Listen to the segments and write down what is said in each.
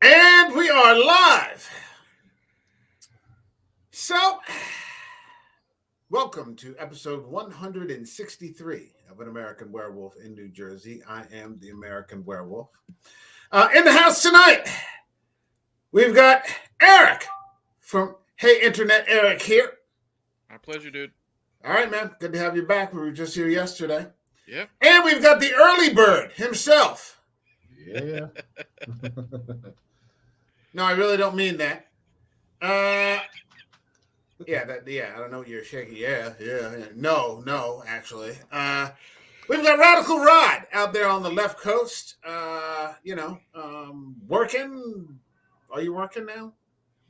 And we are live. So, welcome to episode 163 of An American Werewolf in New Jersey. I am the American Werewolf. In the house tonight, we've got Eric from Hey Internet Eric here. My pleasure, dude. All right, man. Good to have you back. We were just here yesterday. Yep. And we've got the early bird himself. Yeah. No, I really don't mean that. I don't know what you're shaking. Yeah. No, actually. We've got Radical Rod out there on the left coast. Working. Are you working now?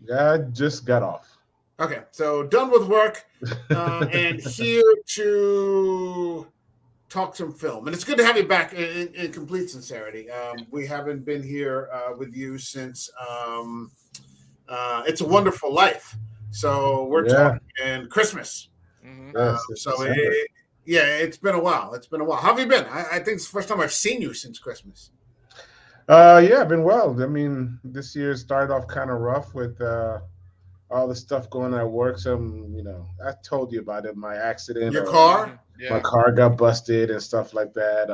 Yeah, I just got off. Okay, so done with work and here to talk some film. And it's good to have you back in complete sincerity. We haven't been here with you since It's a Wonderful Life. So we're talking Christmas. Mm-hmm. It's been a while. How have you been? I think it's the first time I've seen you since Christmas. I've been well. I mean, this year started off kind of rough with all the stuff going on at work. I told you about it, my accident. Your car? My car got busted and stuff like that.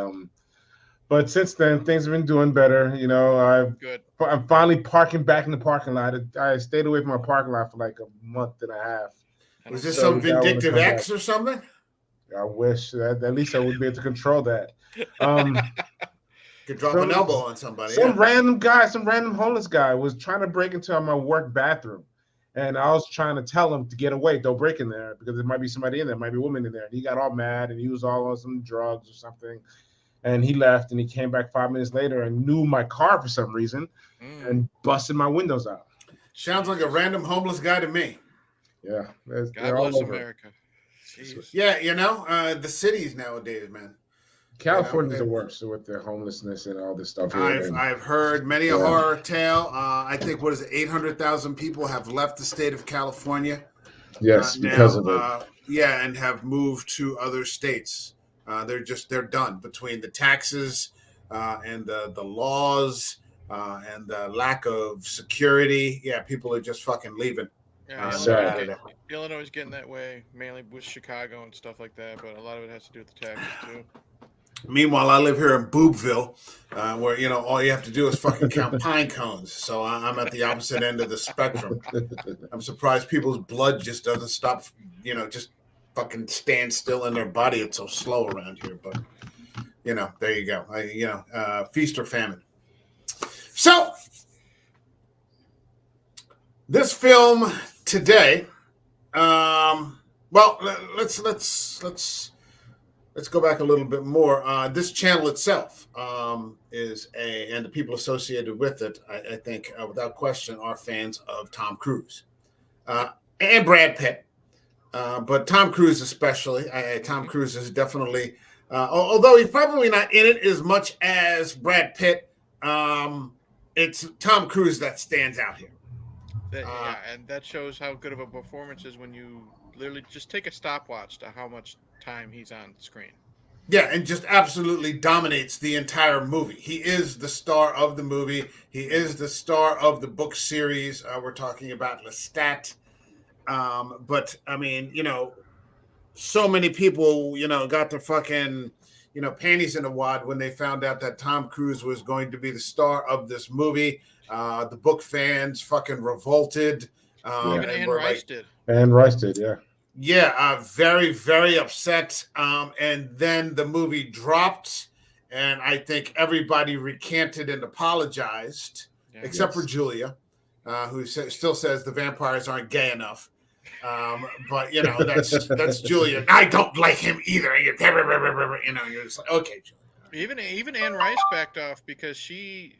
But since then, things have been doing better. I'm finally parking back in the parking lot. I stayed away from my parking lot for like a month and a half. Was this some vindictive ex or something? I wish that at least I would be able to control that. Could drop an elbow on somebody. Some random homeless guy was trying to break into my work bathroom. And I was trying to tell him to get away, don't break in there, because there might be somebody in there, might be a woman in there. And he got all mad and he was all on some drugs or something. And he left and he came back 5 minutes later and knew my car for some reason and busted my windows out. Sounds like a random homeless guy to me. Yeah. God bless America. Jeez. Yeah, the cities nowadays, man. California's the worst with their homelessness and all this stuff. I've heard many a horror tale. I think 800,000 people have left the state of California. Yes, because of it. And have moved to other states. They're done between the taxes and the laws and the lack of security. Yeah, people are just fucking leaving. Yeah, Illinois is getting that way, mainly with Chicago and stuff like that, but a lot of it has to do with the taxes too. Meanwhile, I live here in Boobville, where all you have to do is fucking count pine cones. So I'm at the opposite end of the spectrum. I'm surprised people's blood just doesn't stop, just fucking stand still in their body. It's so slow around here. But there you go. Feast or famine. So this film today. Let's go back a little bit more. This channel itself and the people associated with it, I think, without question, are fans of Tom Cruise and Brad Pitt. But Tom Cruise especially. Tom Cruise is definitely, although he's probably not in it as much as Brad Pitt, it's Tom Cruise that stands out here. And that shows how good of a performance is when you literally just take a stopwatch to how much time he's on screen. Yeah, and just absolutely dominates the entire movie. He is the star of the movie. He is the star of the book series. We're talking about Lestat. But I mean, so many people, got their fucking, panties in a wad when they found out that Tom Cruise was going to be the star of this movie. The book fans fucking revolted. Even Anne Rice did. Anne Rice did, yeah. Yeah, very, very upset. And then the movie dropped, and I think everybody recanted and apologized, except for Julia, who still says the vampires aren't gay enough. But that's Julia. I don't like him either. You're just like, okay, Julia. Even Anne Rice backed off because she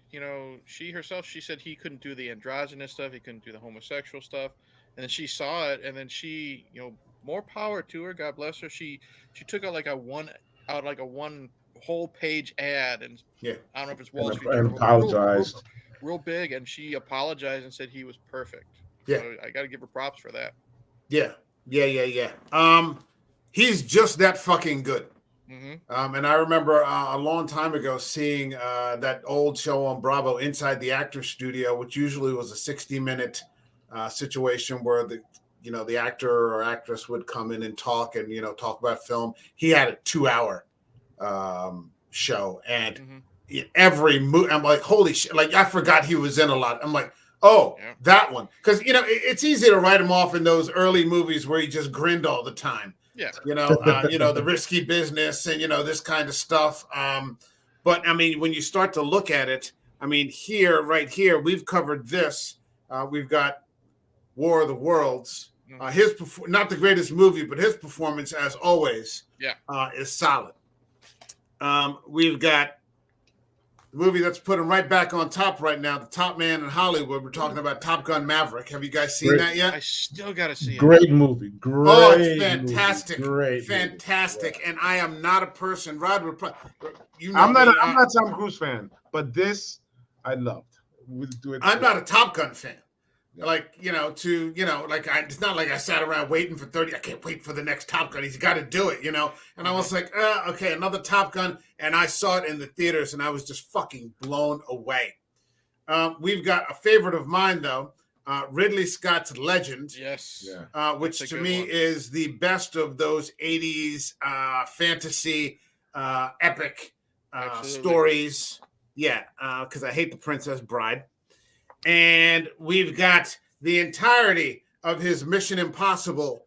herself, she said he couldn't do the androgynous stuff, he couldn't do the homosexual stuff, and then she saw it, and then she, more power to her, God bless her. She took out like a one whole page ad, and I don't know if it's Wall Street, and apologized real big, and she apologized and said he was perfect. Yeah, so I got to give her props for that. Yeah. He's just that fucking good. Mm-hmm. And I remember a long time ago seeing that old show on Bravo, Inside the Actor's Studio, which usually was a 60-minute situation where the actor or actress would come in and talk and, talk about film. He had a 2-hour show, and Mm-hmm. every movie, I'm like, holy shit! Like, I forgot he was in a lot. I'm like, oh, Yeah. that one, because it's easy to write him off in those early movies where he just grinned all the time. Yeah. The Risky Business and this kind of stuff. But I mean, when you start to look at it, I mean, right here, we've covered this. We've got War of the Worlds. Not the greatest movie, but his performance, as always, is solid. We've got the movie that's put him right back on top right now, the top man in Hollywood. We're talking about Top Gun Maverick. Have you guys seen that yet? I still got to see it. Great movie. Great. Oh, it's fantastic. Great. Fantastic. Movie. And I am not a person. Rod would probably, I'm not a Tom Cruise fan, but this I loved. I'm not a Top Gun fan. Like, it's not like I sat around waiting for 30. I can't wait for the next Top Gun. He's got to do it, And I was like, okay, another Top Gun. And I saw it in the theaters, and I was just fucking blown away. We've got a favorite of mine, though, Ridley Scott's Legend. Yes. Which to me is the best of those 80s fantasy epic stories. Yeah, because I hate The Princess Bride. And we've got the entirety of his Mission Impossible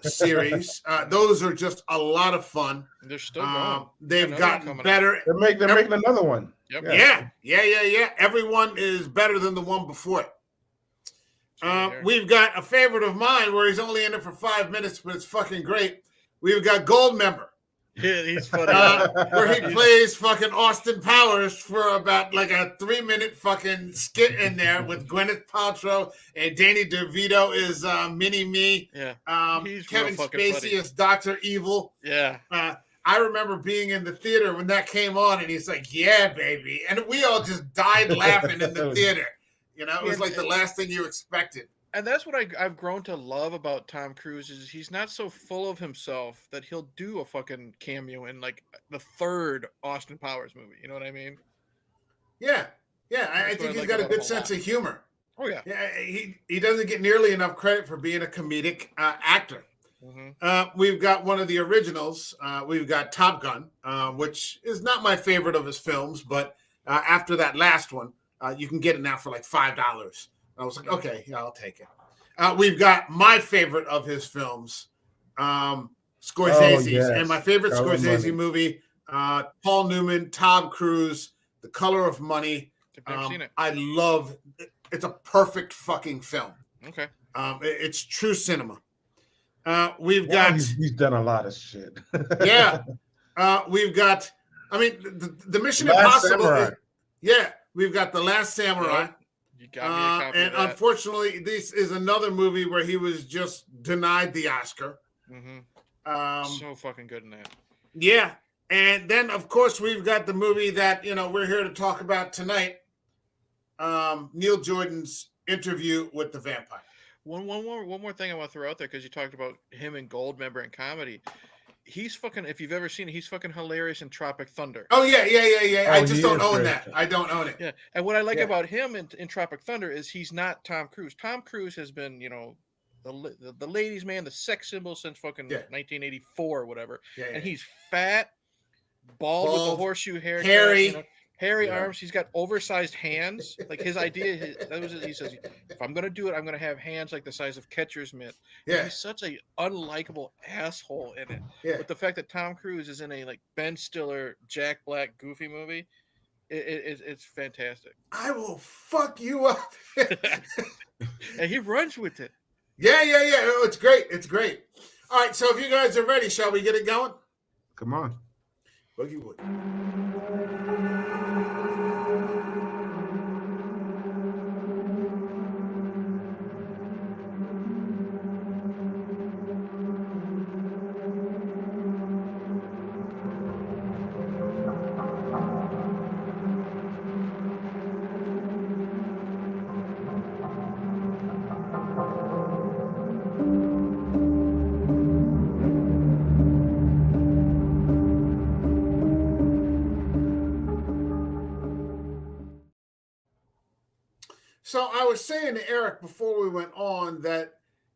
series. Those are just a lot of fun. They're still going. They've gotten better. They're making another one. Yep. Yeah. Everyone is better than the one before it. We've got a favorite of mine where he's only in it for 5 minutes, but it's fucking great. We've got Goldmember. Yeah, he's funny. Where he plays fucking Austin Powers for about like a 3-minute fucking skit in there with Gwyneth Paltrow, and Danny DeVito is Mini-Me. Yeah. He's Kevin Spacey is Dr. Evil. Yeah. I remember being in the theater when that came on, and he's like, yeah, baby. And we all just died laughing in the theater. It was like the last thing you expected. And that's what I've grown to love about Tom Cruise is he's not so full of himself that he'll do a fucking cameo in like the third Austin Powers movie. You know what I mean? Yeah. I think he's got a good sense of humor. Oh yeah. He doesn't get nearly enough credit for being a comedic actor. Mm-hmm. We've got one of the originals. We've got Top Gun, which is not my favorite of his films, but after that last one, you can get it now for like $5. I was like, okay, yeah, I'll take it. We've got my favorite of his films, Scorsese's. Yes. And my favorite Scorsese movie, Paul Newman, Tom Cruise, The Color of Money. I've never seen it. I love it. It's a perfect fucking film. Okay. It's true cinema. We've got... He's done a lot of shit. Yeah. We've got... I mean, the Mission Impossible... we've got The Last Samurai. Yeah. You got me a copy and of that. Unfortunately, this is another movie where he was just denied the Oscar. Mm-hmm. So fucking good in that. Yeah. And then, of course, we've got the movie that, we're here to talk about tonight. Neil Jordan's Interview with the Vampire. One more thing I want to throw out there, because you talked about him and Goldmember in comedy. He's fucking, if you've ever seen it, he's fucking hilarious in Tropic Thunder. Oh, yeah. I just don't own great. that. I don't own it. Yeah. And what I like about him in Tropic Thunder is he's not Tom Cruise. Tom Cruise has been, the ladies' man, the sex symbol since fucking 1984 or whatever. And he's fat, bald with the horseshoe hair. Hairy arms. He's got oversized hands. Like his idea, he says, if I'm going to do it, I'm going to have hands like the size of catcher's mitt. Yeah. He's such a unlikable asshole in it. Yeah. But the fact that Tom Cruise is in a like Ben Stiller, Jack Black, goofy movie, it's fantastic. I will fuck you up. And he runs with it. Yeah. Oh, it's great. It's great. All right. So if you guys are ready, shall we get it going? Come on. Boogie Wood. So I was saying to Eric before we went on that,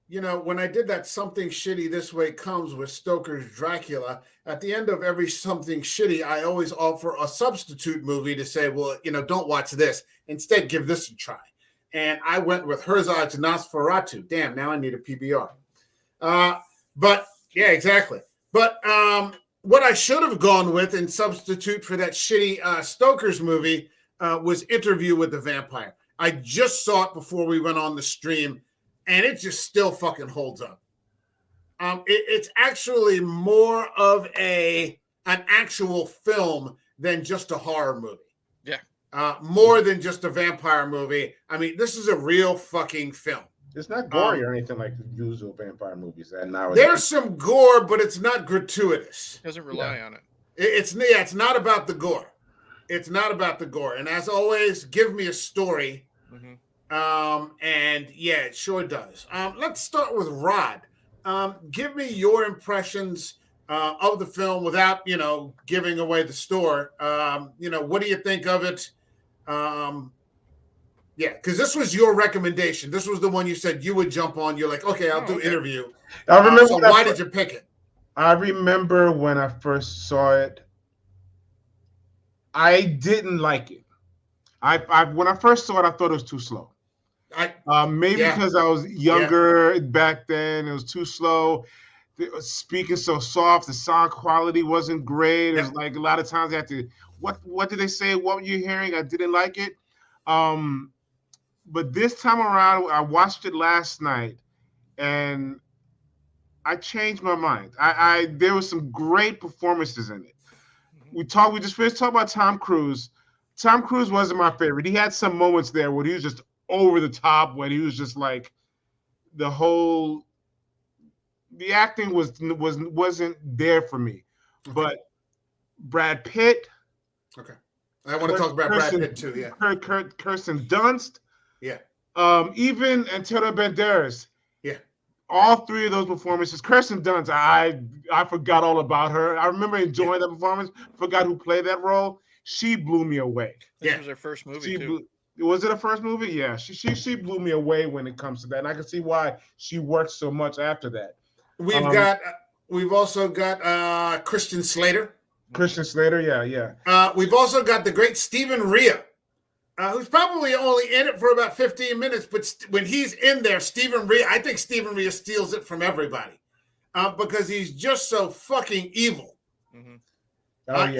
when I did that Something Shitty This Way Comes with Stoker's Dracula, at the end of every Something Shitty, I always offer a substitute movie to say, well, don't watch this. Instead, give this a try. And I went with Herzog's Nosferatu. Damn, now I need a PBR. But yeah, exactly. But what I should have gone with in substitute for that shitty Stoker's movie was Interview with the Vampire. I just saw it before we went on the stream, and it just still fucking holds up. It's actually more of an actual film than just a horror movie. Yeah. More than just a vampire movie. I mean, this is a real fucking film. It's not gory or anything like the usual vampire movies that now. There's some gore, but it's not gratuitous. Doesn't rely on it. It's not about the gore. It's not about the gore. And as always, give me a story. Mm-hmm. And yeah, it sure does. Let's start with Rod. Give me your impressions of the film without, giving away the store. What do you think of it? Yeah, because this was your recommendation. This was the one you said you would jump on. You're like, okay, I'll do Interview. I remember. So why did you pick it? I remember when I first saw it, I didn't like it. When I first saw it, I thought it was too slow. Maybe because I was younger back then, it was too slow. Speaking so soft, the sound quality wasn't great. It was like a lot of times I had to, what did they say? What were you hearing? I didn't like it. But this time around, I watched it last night, and I changed my mind. There was some great performances in it. We just finished talking about Tom Cruise. Tom Cruise wasn't my favorite. He had some moments there where he was just over the top, when he was just like the acting wasn't there for me. Okay. But Brad Pitt. Okay. I want to talk about Brad Pitt too. Yeah. Kirsten Dunst. Yeah. Even Antonio Banderas. Yeah. All three of those performances. Kirsten Dunst, I forgot all about her. I remember enjoying that performance. Forgot who played that role. She blew me away. This was her first movie too. Was it her first movie? Yeah. She blew me away when it comes to that, and I can see why she worked so much after that. We've also got Christian Slater. Christian Slater, yeah. We've also got the great Stephen Rea, who's probably only in it for about 15 minutes, but when he's in there, I think Stephen Rea steals it from everybody because he's just so fucking evil. Mm-hmm.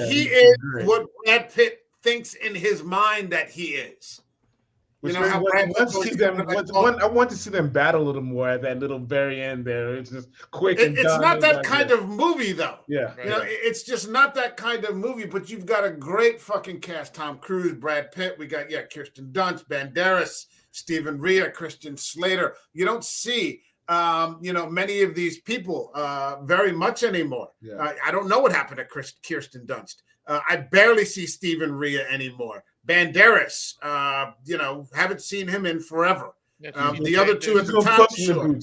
He is what Brad Pitt thinks in his mind that he is. I want to see them battle a little more at that little very end there. It's just quick. It's not that kind of movie, though. Yeah. It's just not that kind of movie, but you've got a great fucking cast. Tom Cruise, Brad Pitt. We got, Kirsten Dunst, Banderas, Stephen Rea, Christian Slater. You don't see, many of these people very much anymore. Yeah. I don't know what happened to Kirsten Dunst. I barely see Stephen Rea anymore. Banderas, haven't seen him in forever. The other two at the top, sure.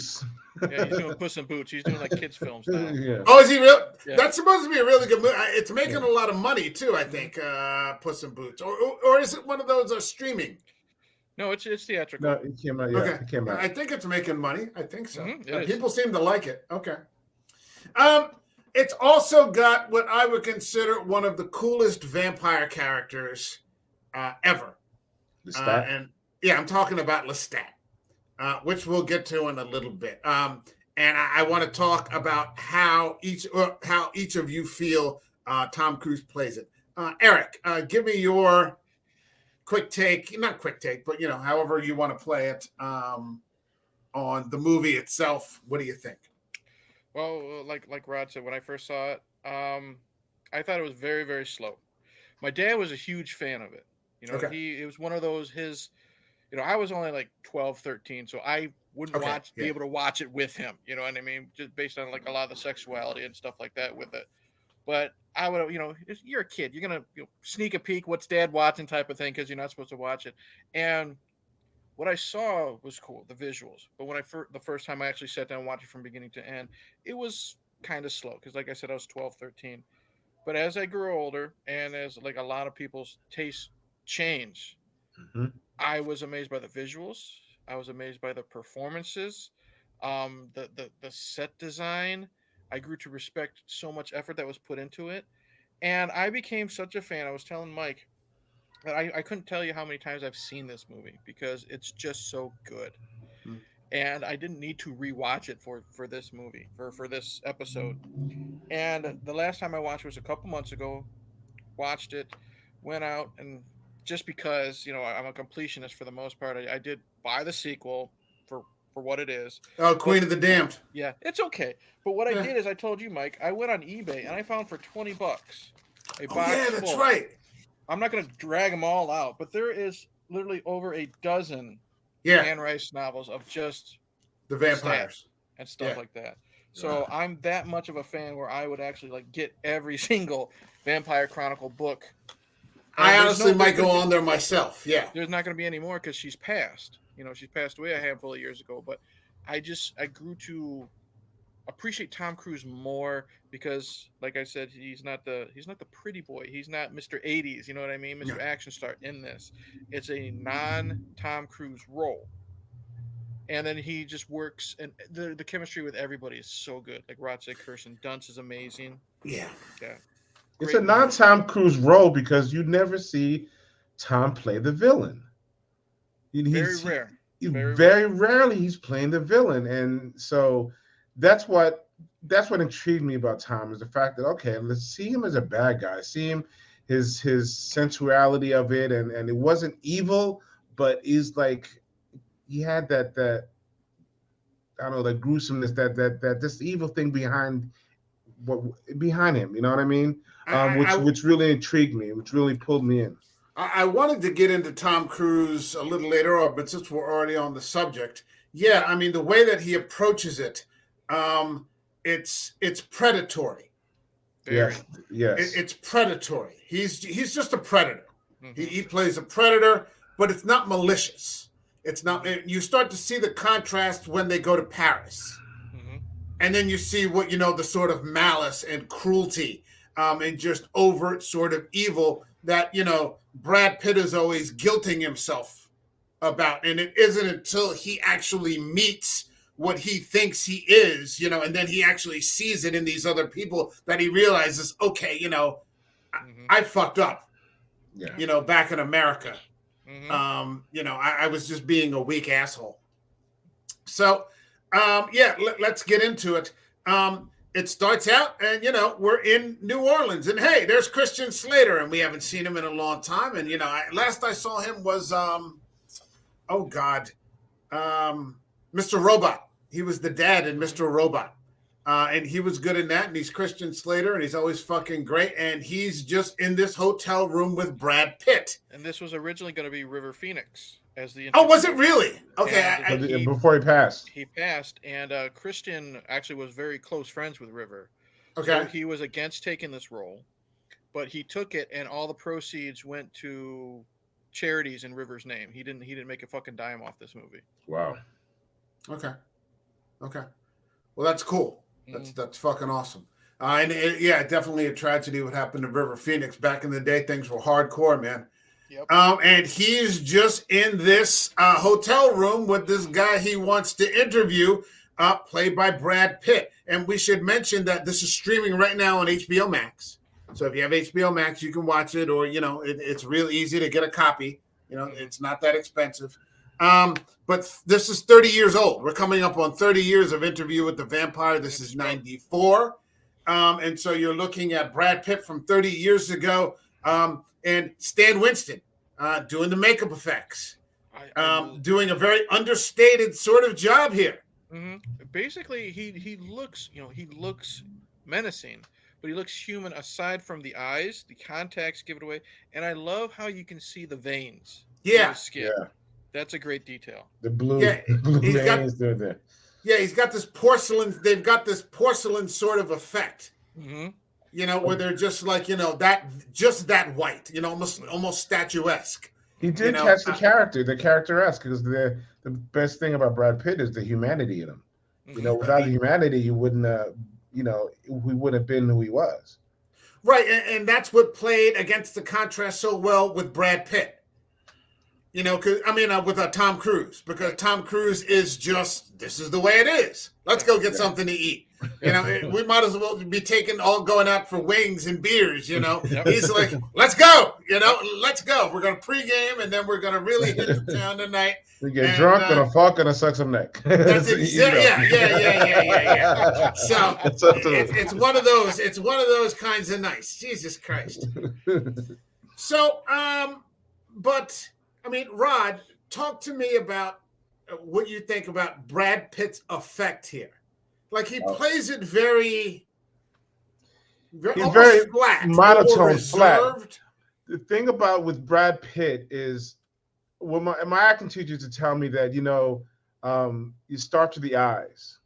Yeah, he's doing Puss in Boots. He's doing like kids' films now. Yeah. Oh, is he real? Yeah. That's supposed to be a really good movie. It's making a lot of money too, I think. Puss in Boots, or is it one of those streaming? No, it's theatrical. No, it came out. Yeah, okay. It came out. I think it's making money. I think so. Mm-hmm, people seem to like it. Okay. It's also got what I would consider one of the coolest vampire characters ever. Lestat? I'm talking about Lestat, which we'll get to in a little bit. And I want to talk about how each of you feel Tom Cruise plays it. Eric, give me your quick take, not quick take, but however you want to play it on the movie itself. What do you think? Well, like Rod said, when I first saw it, I thought it was very, very slow. My dad was a huge fan of it. It was one of those, I was only like 12, 13, so I wouldn't be able to watch it with him. You know what I mean? Just based on like a lot of the sexuality and stuff like that with it. But I would, you're a kid. You're going to sneak a peek, what's dad watching type of thing, because you're not supposed to watch it. And what I saw was cool, the visuals. But when the first time I actually sat down and watched it from beginning to end, it was kind of slow. Because like I said, I was 12, 13. But as I grew older, and as like a lot of people's tastes change, Hmm. I was amazed by the visuals. I was amazed by the performances, the set design. I grew to respect so much effort that was put into it, and I became such a fan. I was telling Mike that I couldn't tell you how many times I've seen this movie because it's just so good. And I didn't need to rewatch it for this movie for this episode. And the last time I watched it was a couple months ago. Watched it, went out, and just because I'm a completionist for the most part, I did buy the sequel for what it is. Oh, But Queen of the Damned. yeah, it's okay. But what I Yeah. did is I told you, Mike, I went on eBay and I found for $20 a Oh box yeah, that's full. right. I'm not going to drag them all out, but there is literally over a dozen Yeah, Anne Rice novels of just the Lestat vampires. and stuff Yeah. like that. So I'm that much of a fan where I would actually like get every single Vampire Chronicle book. I And honestly might go gonna be- on there myself. Yeah. there's not going to be any more because she's passed. She's passed away a handful of years ago. But I grew to appreciate Tom Cruise more because, like I said, he's not the pretty boy. He's not Mr. 80s. You know what I mean? Mr. Yeah. Action Star in this. It's a non Tom Cruise role. And then he just works, and the chemistry with everybody is so good. Like Rod said, Kirsten Dunst is amazing. Yeah. Yeah, It's great a movie. non-Tom Cruise role because you never see Tom play the villain. Very He's rare. he, Very very rarely he's playing the villain, and so that's what that's what intrigued me about Tom is the fact that okay, let's see him as a bad guy, see him his sensuality of it, and it wasn't evil, but he's like he had that I don't know that gruesomeness that this evil thing what behind him. You know what I mean? I, I, Which really intrigued me, which really pulled me in. I wanted to get into Tom Cruise a little later on, but since we're already on the subject, yeah, I mean the way that he approaches it, um, it's predatory. very. Yes. It's predatory. He's just a predator. Mm-hmm. He plays a predator, but it's not malicious. It's not. You start to see the contrast when they go to Paris, Mm-hmm. and then you see what the sort of malice and cruelty, and just overt sort of evil that Brad Pitt is always guilting himself about, and it isn't until he actually meets what he thinks he is, and then he actually sees it in these other people that he realizes, okay, Mm-hmm. I fucked up, Yeah. back in America. Mm-hmm. I was just being a weak asshole. So, yeah, let's get into it. It starts out, and we're in New Orleans, and hey, there's Christian Slater, and we haven't seen him in a long time. And last I saw him was, oh God, Mr. Robot. He was the dad in Mr. Robot. And he was good in that. And he's Christian Slater, and he's always fucking great. And he's just in this hotel room with Brad Pitt. And this was originally going to be River Phoenix as the. Oh, was it really? Okay. And Before he passed. He passed, and Christian actually was very close friends with River. Okay. So he was against taking this role, but he took it, and all the proceeds went to charities in River's name. He didn't make a fucking dime off this movie. Wow. Okay. Well, that's cool. That's fucking awesome. Yeah, definitely a tragedy what happened to River Phoenix back in the day. Things were hardcore, man. Yep. And he's just in this hotel room with this guy he wants to interview, played by Brad Pitt. And we should mention that this is streaming right now on HBO Max. So if you have HBO Max, you can watch it, or it's real easy to get a copy. It's not that expensive. But this is 30 years old. We're coming up on 30 years of Interview with the Vampire. This is 94. And so you're looking at Brad Pitt from 30 years ago, and Stan Winston doing the makeup effects, doing a very understated sort of job here. Mm-hmm. Basically, he looks menacing, but he looks human aside from the eyes. The contacts give it away. And I love how you can see the veins in his skin. Yeah. That's a great detail. The blue veins there. Yeah, he's got this porcelain. They've got this porcelain sort of effect. Mm-hmm. Where they're just like that white. Almost statuesque. He did catch the character-esque, because the best thing about Brad Pitt is the humanity in him. Without the humanity, he wouldn't. He would have been who he was. Right, and that's what played against the contrast so well with Brad Pitt. You know, cause I mean, with Tom Cruise, because Right. Tom Cruise is just this is the way it is. Let's Yeah. go get Yeah. something to eat. You Yep. know, we might as well be taking all going out for wings and beers. You know, Yep. he's like, let's go. You know, Yep. let's go. We're gonna pregame and then we're gonna really hit the town tonight. We get And drunk, gonna fuck, gonna suck some neck. that's You exactly know. yeah. So That's up to it's one of those. It's one of those kinds of nights. Jesus Christ. So but I mean, Rod, talk to me about what you think about Brad Pitt's effect here. Like he Oh. plays it very, He's almost very flat or monotone, flat. reserved. The thing about with Brad Pitt is, well, my acting teacher used to tell me that you start to the eyes,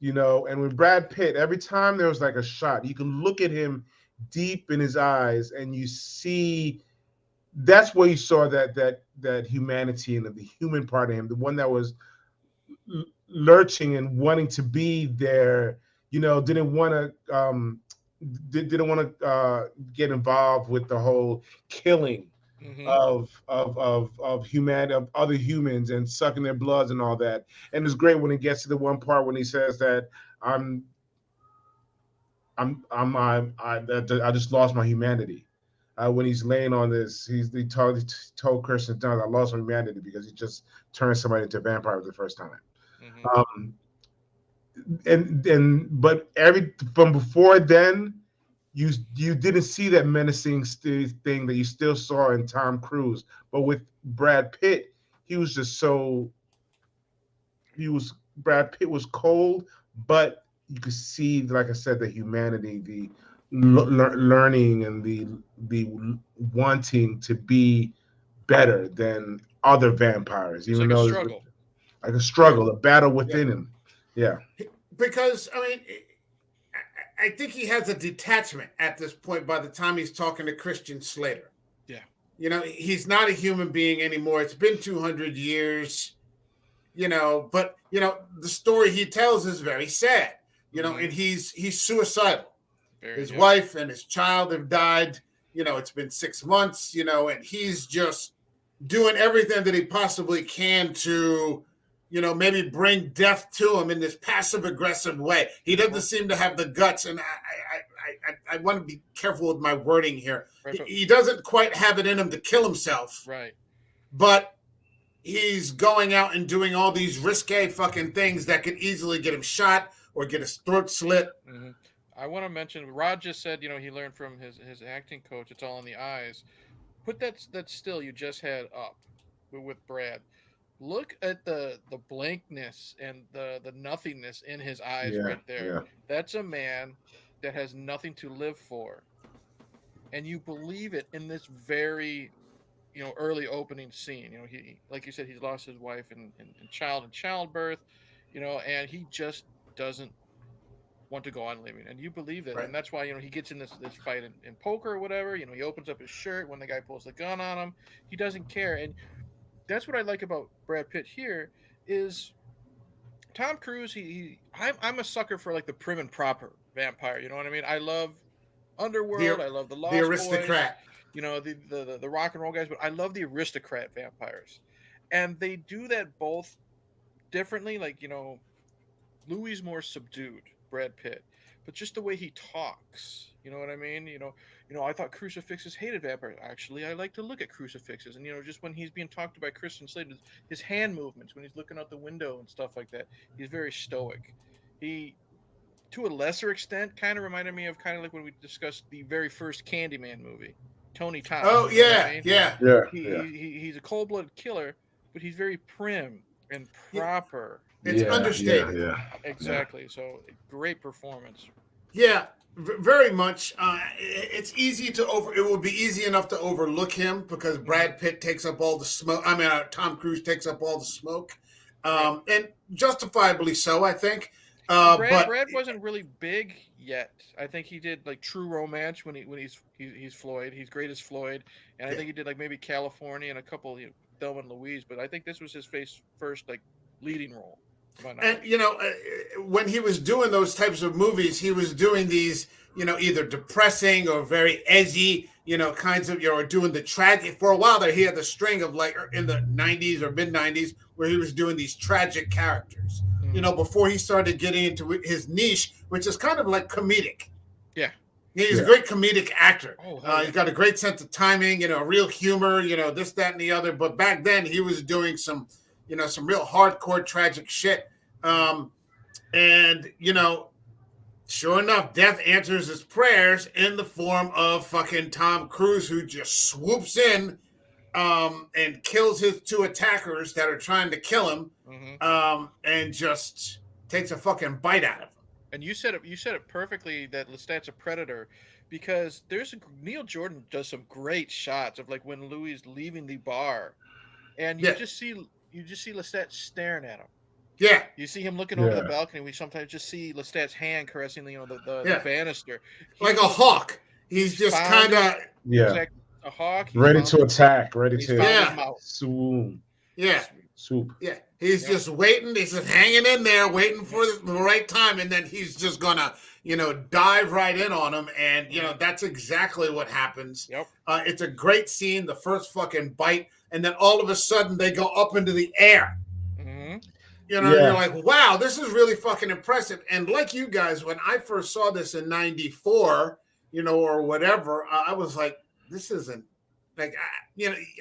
and with Brad Pitt, every time there was like a shot, you can look at him deep in his eyes, and you see that's where you saw that humanity and the human part of him, the one that was lurching and wanting to be there, didn't want to didn't want to get involved with the whole killing Mm-hmm. of human of other humans and sucking their bloods and all that. And it's great when it gets to the one part when he says that I'm I just lost my humanity. When he's laying on this, he told Kirsten Dunst, I lost my humanity because he just turned somebody into a vampire for the first time. Mm-hmm. Um, but from before then, you didn't see that menacing thing that you still saw in Tom Cruise. But with Brad Pitt, he was just so Brad Pitt was cold, but you could see, like I said, the humanity, the learning, and the wanting to be better than other vampires, It's even like a though it's struggle. like a Yeah, struggle, a battle yeah. within him. Yeah. Because I mean, I think he has a detachment at this point. By the time he's talking to Christian Slater, Yeah. you know, he's not a human being anymore. It's been 200 years. But the story he tells is very sad. Mm-hmm. And he's suicidal. Very. His Yep. wife and his child have died. It's been 6 months. And he's just doing everything that he possibly can to maybe bring death to him in this passive aggressive way. He doesn't seem to have the guts, and I want to be careful with my wording here. Right. He doesn't quite have it in him to kill himself, Right. but he's going out and doing all these risque fucking things that could easily get him shot or get his throat slit. Mm-hmm. I want to mention Rod just said he learned from his acting coach. It's all in the eyes. Put that still you just had up with Brad. Look at the blankness and the nothingness in his eyes Yeah. right there. Yeah. That's a man that has nothing to live for, and you believe it in this very early opening scene. He, like you said, he's lost his wife and child in childbirth, and he just doesn't want to go on living, and you believe that, Right. and that's why he gets in this fight in poker or whatever. He opens up his shirt when the guy pulls the gun on him. He doesn't care, and that's what I like about Brad Pitt here is Tom Cruise. I'm a sucker for like the prim and proper vampire. You know what I mean? I love Underworld. The I love the the Lost Boys. aristocrat. The rock and roll guys, but I love the aristocrat vampires, and they do that both differently. Like Louis more subdued, Brad Pitt, but just the way he talks, you know what I mean? I thought crucifixes hated vampires. Actually, I like to look at crucifixes, and just when he's being talked to by Christian Slater, his hand movements when he's looking out the window and stuff like that, he's very stoic. He, to a lesser extent, kind of reminded me of kind of like when we discussed the very first Candyman movie, Tony Todd. Oh You know what I yeah, mean? yeah. Yeah. He, Yeah. he's a cold blooded killer, but he's very prim and proper. It's Yeah. Yeah. understated. Yeah. Exactly. So great performance. Yeah, very much. It's easy to over. It would be easy enough to overlook him because Brad Pitt takes up all the smoke. I mean, Tom Cruise takes up all the smoke, Right. and justifiably so, I think. And Brad But Brad wasn't really big yet. I think he did like True Romance when he's Floyd. He's great as Floyd, and I yeah, think he did like maybe California and a couple Thelma and Louise. But I think this was his first like leading role. And when he was doing those types of movies, he was doing these, either depressing or very edgy, kinds of, doing the tragic. For a while there, he had the string of like in the '90s or mid '90s where he was doing these tragic characters. Before he started getting into his niche, which is kind of like comedic. Yeah. He's a great comedic actor. Oh, he's got a great sense of timing, real humor, this, that, and the other. But back then, he was doing some real hardcore tragic shit. And sure enough, death answers his prayers in the form of fucking Tom Cruise, who just swoops in and kills his two attackers that are trying to kill him, and just takes a fucking bite out of him. And you said it perfectly that Lestat's a predator, because Neil Jordan does some great shots of like when Louis is leaving the bar, and you just see Lestat staring at him. Yeah, you see him looking over the balcony. We sometimes just see Lestat's hand caressing the banister, like a hawk. He's just kind of exactly, a hawk, ready to attack, ready to swoon. Swoop. Yeah, he's just waiting. He's just hanging in there, waiting for the right time, and then he's just gonna, dive right in on him, and that's exactly what happens. Yep. It's a great scene. The first fucking bite, and then all of a sudden they go up into the air. You're like, wow, this is really fucking impressive. And like you guys, when I first saw this in '94, or whatever, I was like, this isn't like,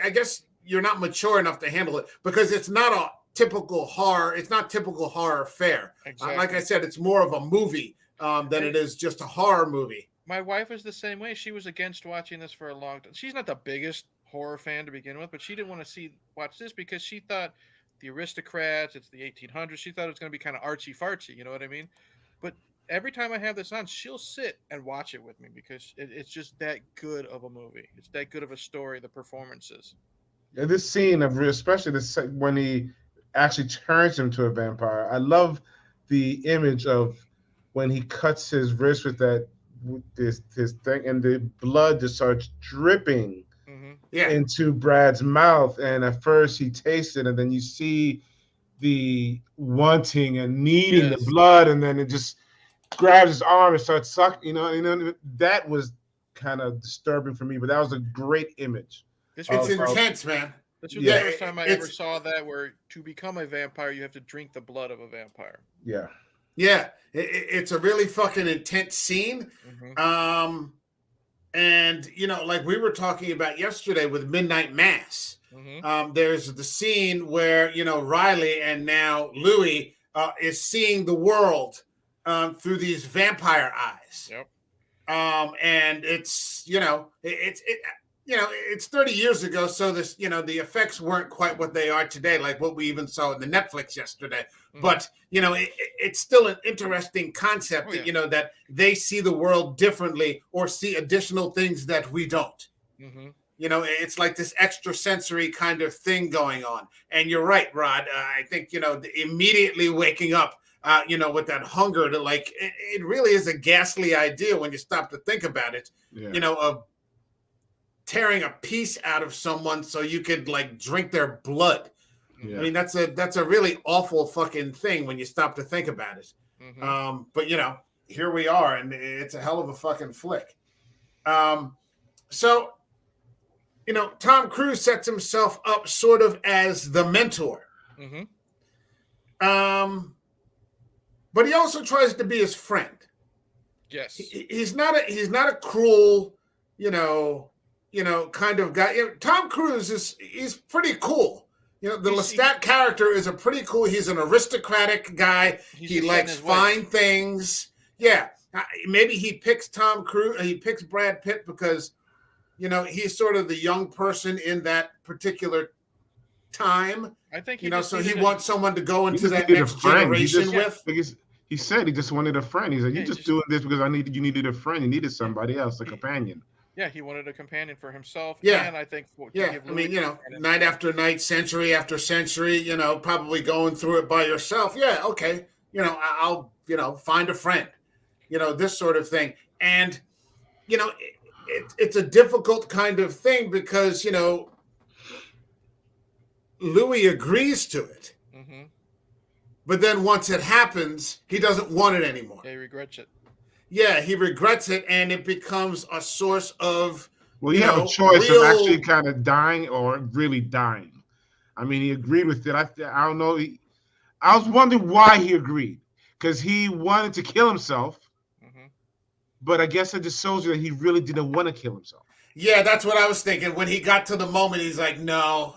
I guess you're not mature enough to handle it, because it's not a typical horror. It's not typical horror fare. Exactly. Like I said, it's more of a movie than it is just a horror movie. My wife is the same way. She was against watching this for a long time. She's not the biggest horror fan to begin with, but she didn't want to watch this because she thought the aristocrats, it's the 1800s. She thought it was going to be kind of artsy fartsy. You know what I mean? But every time I have this on, she'll sit and watch it with me because it's just that good of a movie. It's that good of a story. The performances. Yeah, this scene of especially this when he actually turns him to a vampire. I love the image of when he cuts his wrist with this thing, and the blood just starts dripping into Brad's mouth. And at first he tastes it, and then you see the wanting and needing the blood, and then it just grabs his arm and starts sucking. That was kind of disturbing for me, but that was a great image. It's intense, man. This was the first time I ever saw that, where to become a vampire, you have to drink the blood of a vampire. Yeah. Yeah. It's a really fucking intense scene. And, like we were talking about yesterday with Midnight Mass, there's the scene where, Riley and now Louis is seeing the world through these vampire eyes. Yep. And it's, it's 30 years ago, so this, the effects weren't quite what they are today, like what we even saw in the Netflix yesterday. But, it's still an interesting concept that, that they see the world differently or see additional things that we don't. It's like this extrasensory kind of thing going on. And you're right, Rod. I think, immediately waking up, with that hunger to like, it really is a ghastly idea when you stop to think about it, of tearing a piece out of someone so you could like drink their blood. I mean, that's a really awful fucking thing when you stop to think about it. But here we are, and it's a hell of a fucking flick. So Tom Cruise sets himself up sort of as the mentor. But he also tries to be his friend. Yes. He's not a cruel, kind of guy. Tom Cruise he's pretty cool. The Lestat character is a pretty cool. He's an aristocratic guy. He likes fine things. Yeah, maybe he picks Tom Cruise. He picks Brad Pitt because, he's sort of the young person in that particular time. I think so he wants someone to go into that next generation with. He said he just wanted a friend. He said, "You're just doing this because you needed a friend. You needed somebody else, a companion." Yeah, he wanted a companion for himself. Yeah. And I think night after night, century after century, probably going through it by yourself. Yeah, okay. I'll, find a friend, this sort of thing. And, it's a difficult kind of thing because, Louis agrees to it. but then once it happens, he doesn't want it anymore. Yeah, he regrets it. Yeah, he regrets it, and it becomes a source of, Well, you have a choice of real. actually kind of dying or really dying. I mean, he agreed with it. I don't know. I was wondering why he agreed, because he wanted to kill himself, but I guess it just shows you that he really didn't want to kill himself. Yeah, that's what I was thinking. When he got to the moment, he's like, no,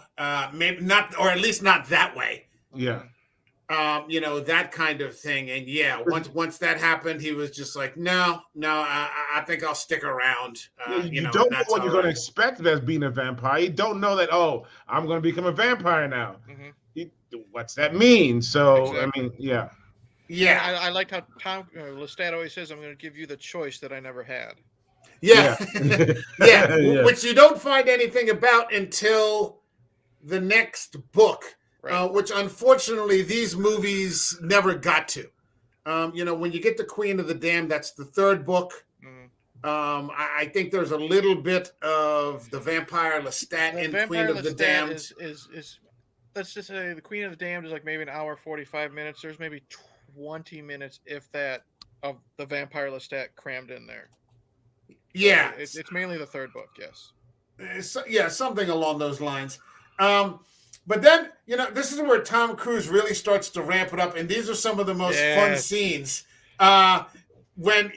maybe not, or at least not that way. Yeah. That kind of thing. And yeah, once that happened, he was just like, no, I think I'll stick around. You don't know what you're going to expect as being a vampire. You don't know that, I'm going to become a vampire now. What's that mean? So, exactly. I mean, yeah. Yeah, I liked how Tom Lestat always says, I'm going to give you the choice that I never had. Yeah. Yeah. Which you don't find anything about until the next book. Right. Which unfortunately these movies never got to. When you get to Queen of the Damned, that's the third book. I think there's a little bit of the Vampire Lestat in Queen of the Damned. Is let's just say the Queen of the Damned is like maybe an hour 45 minutes. There's maybe 20 minutes, if that, of the Vampire Lestat crammed in there. Yeah, so it's mainly the third book. Yes. Something along those lines. But then, this is where Tom Cruise really starts to ramp it up. And these are some of the most fun scenes. When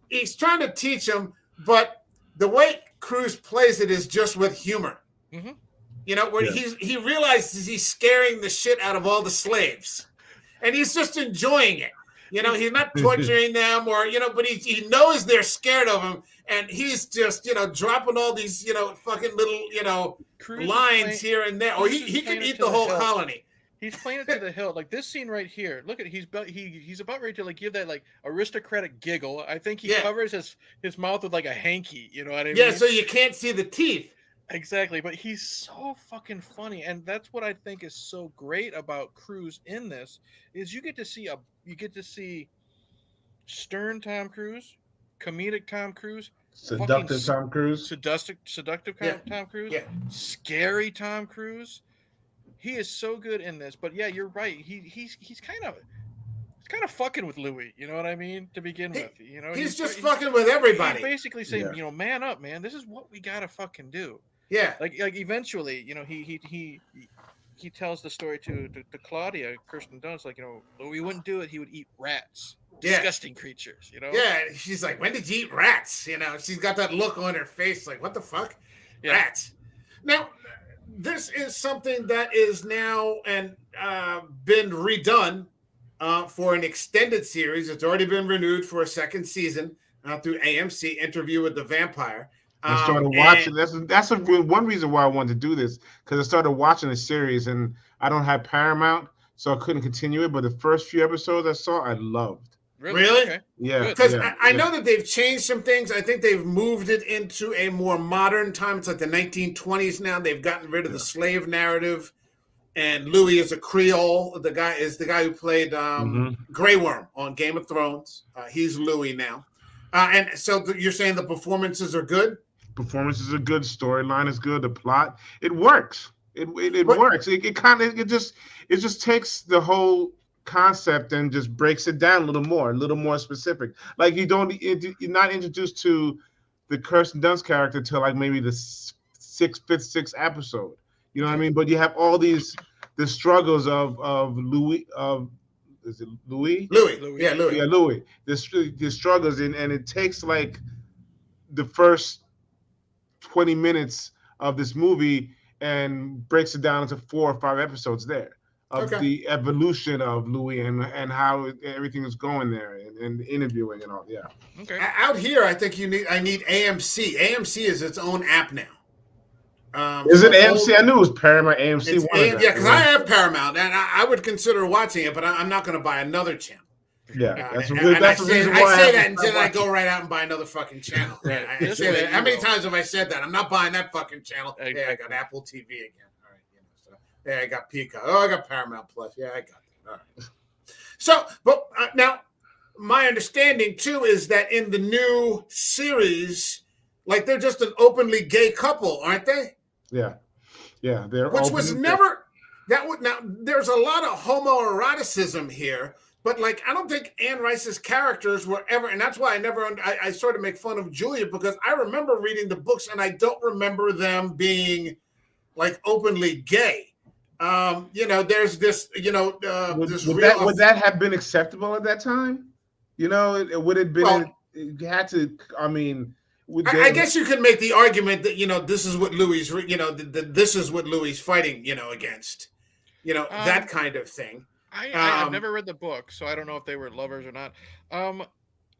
he's trying to teach him, but the way Cruise plays it is just with humor. He realizes he's scaring the shit out of all the slaves. And he's just enjoying it. He's not torturing them but he knows they're scared of him. And he's just, dropping all these, fucking little, lines here and there. Or he can eat the whole colony. He's playing it to the hilt. Like this scene right here. Look at he's about ready to give that aristocratic giggle. I think he covers his mouth with a hanky. You know what I mean? Yeah, so you can't see the teeth. Exactly, but he's so fucking funny, and that's what I think is so great about Cruise in this is you get to see stern Tom Cruise, comedic Tom Cruise, seductive Tom Cruise, Tom Cruise, scary Tom Cruise. He is so good in this, but yeah, you're right. He's kind of fucking with Louis. You know what I mean? To begin with, he's just fucking with everybody. He's basically saying, man up, man. This is what we gotta fucking do. Yeah. Like eventually, he tells the story to Claudia, Kirsten Dunst, Louis wouldn't do it. He would eat rats. Disgusting creatures, Yeah, she's like, when did you eat rats? She's got that look on her face, like, what the fuck? Yeah. Rats. Now, this is something that is now and been redone for an extended series. It's already been renewed for a second season through AMC, Interview with the Vampire. I started watching. That's one reason why I wanted to do this, because I started watching the series and I don't have Paramount, so I couldn't continue it. But the first few episodes I saw, I loved. Really? Okay. Yeah. Because I know that they've changed some things. I think they've moved it into a more modern time. It's like the 1920s now. They've gotten rid of the slave narrative, and Louis is a Creole. The guy who played Grey Worm on Game of Thrones. He's Louis now. And so you're saying the performances are good? Performances are good. Storyline is good. The plot, it works. It works. It just takes the whole concept and just breaks it down a little more specific. Like you're not introduced to the Kirsten Dunst character till like maybe the fifth, sixth episode. You know what I mean? But you have all the struggles of Louis. Is it Louis? Louis. Yeah, Louis. Yeah, Louis. The struggles and it takes like the first 20 minutes of this movie and breaks it down into 4 or 5 episodes there of the evolution of Louis and how everything is going there and interviewing and all. Yeah. Okay. Out here, I think I need AMC. AMC is its own app now. Is it AMC? I knew it was Paramount. AMC. Yeah, because I have Paramount and I would consider watching it, but I'm not going to buy another channel. Yeah, that's the reason why I say that until I go right out and buy another fucking channel. I say that. How many times have I said that? I'm not buying that fucking channel. Exactly. Yeah, I got Apple TV again. All right, I got Peacock. Oh, I got Paramount Plus. Yeah, I got that. All right. So, but now my understanding too is that in the new series, like they're just an openly gay couple, aren't they? Yeah, they're which was never That would now. There's a lot of homoeroticism here, but like I don't think Anne Rice's characters were ever, and that's why I never. I sort of make fun of Julia because I remember reading the books and I don't remember them being like openly gay. There's this, this real. Would that have been acceptable at that time? It would have been. Well, It had to. I mean, I guess you could make the argument that this is what Louis, this is what Louis is fighting, against, that kind of thing. I've never read the book, so I don't know if they were lovers or not.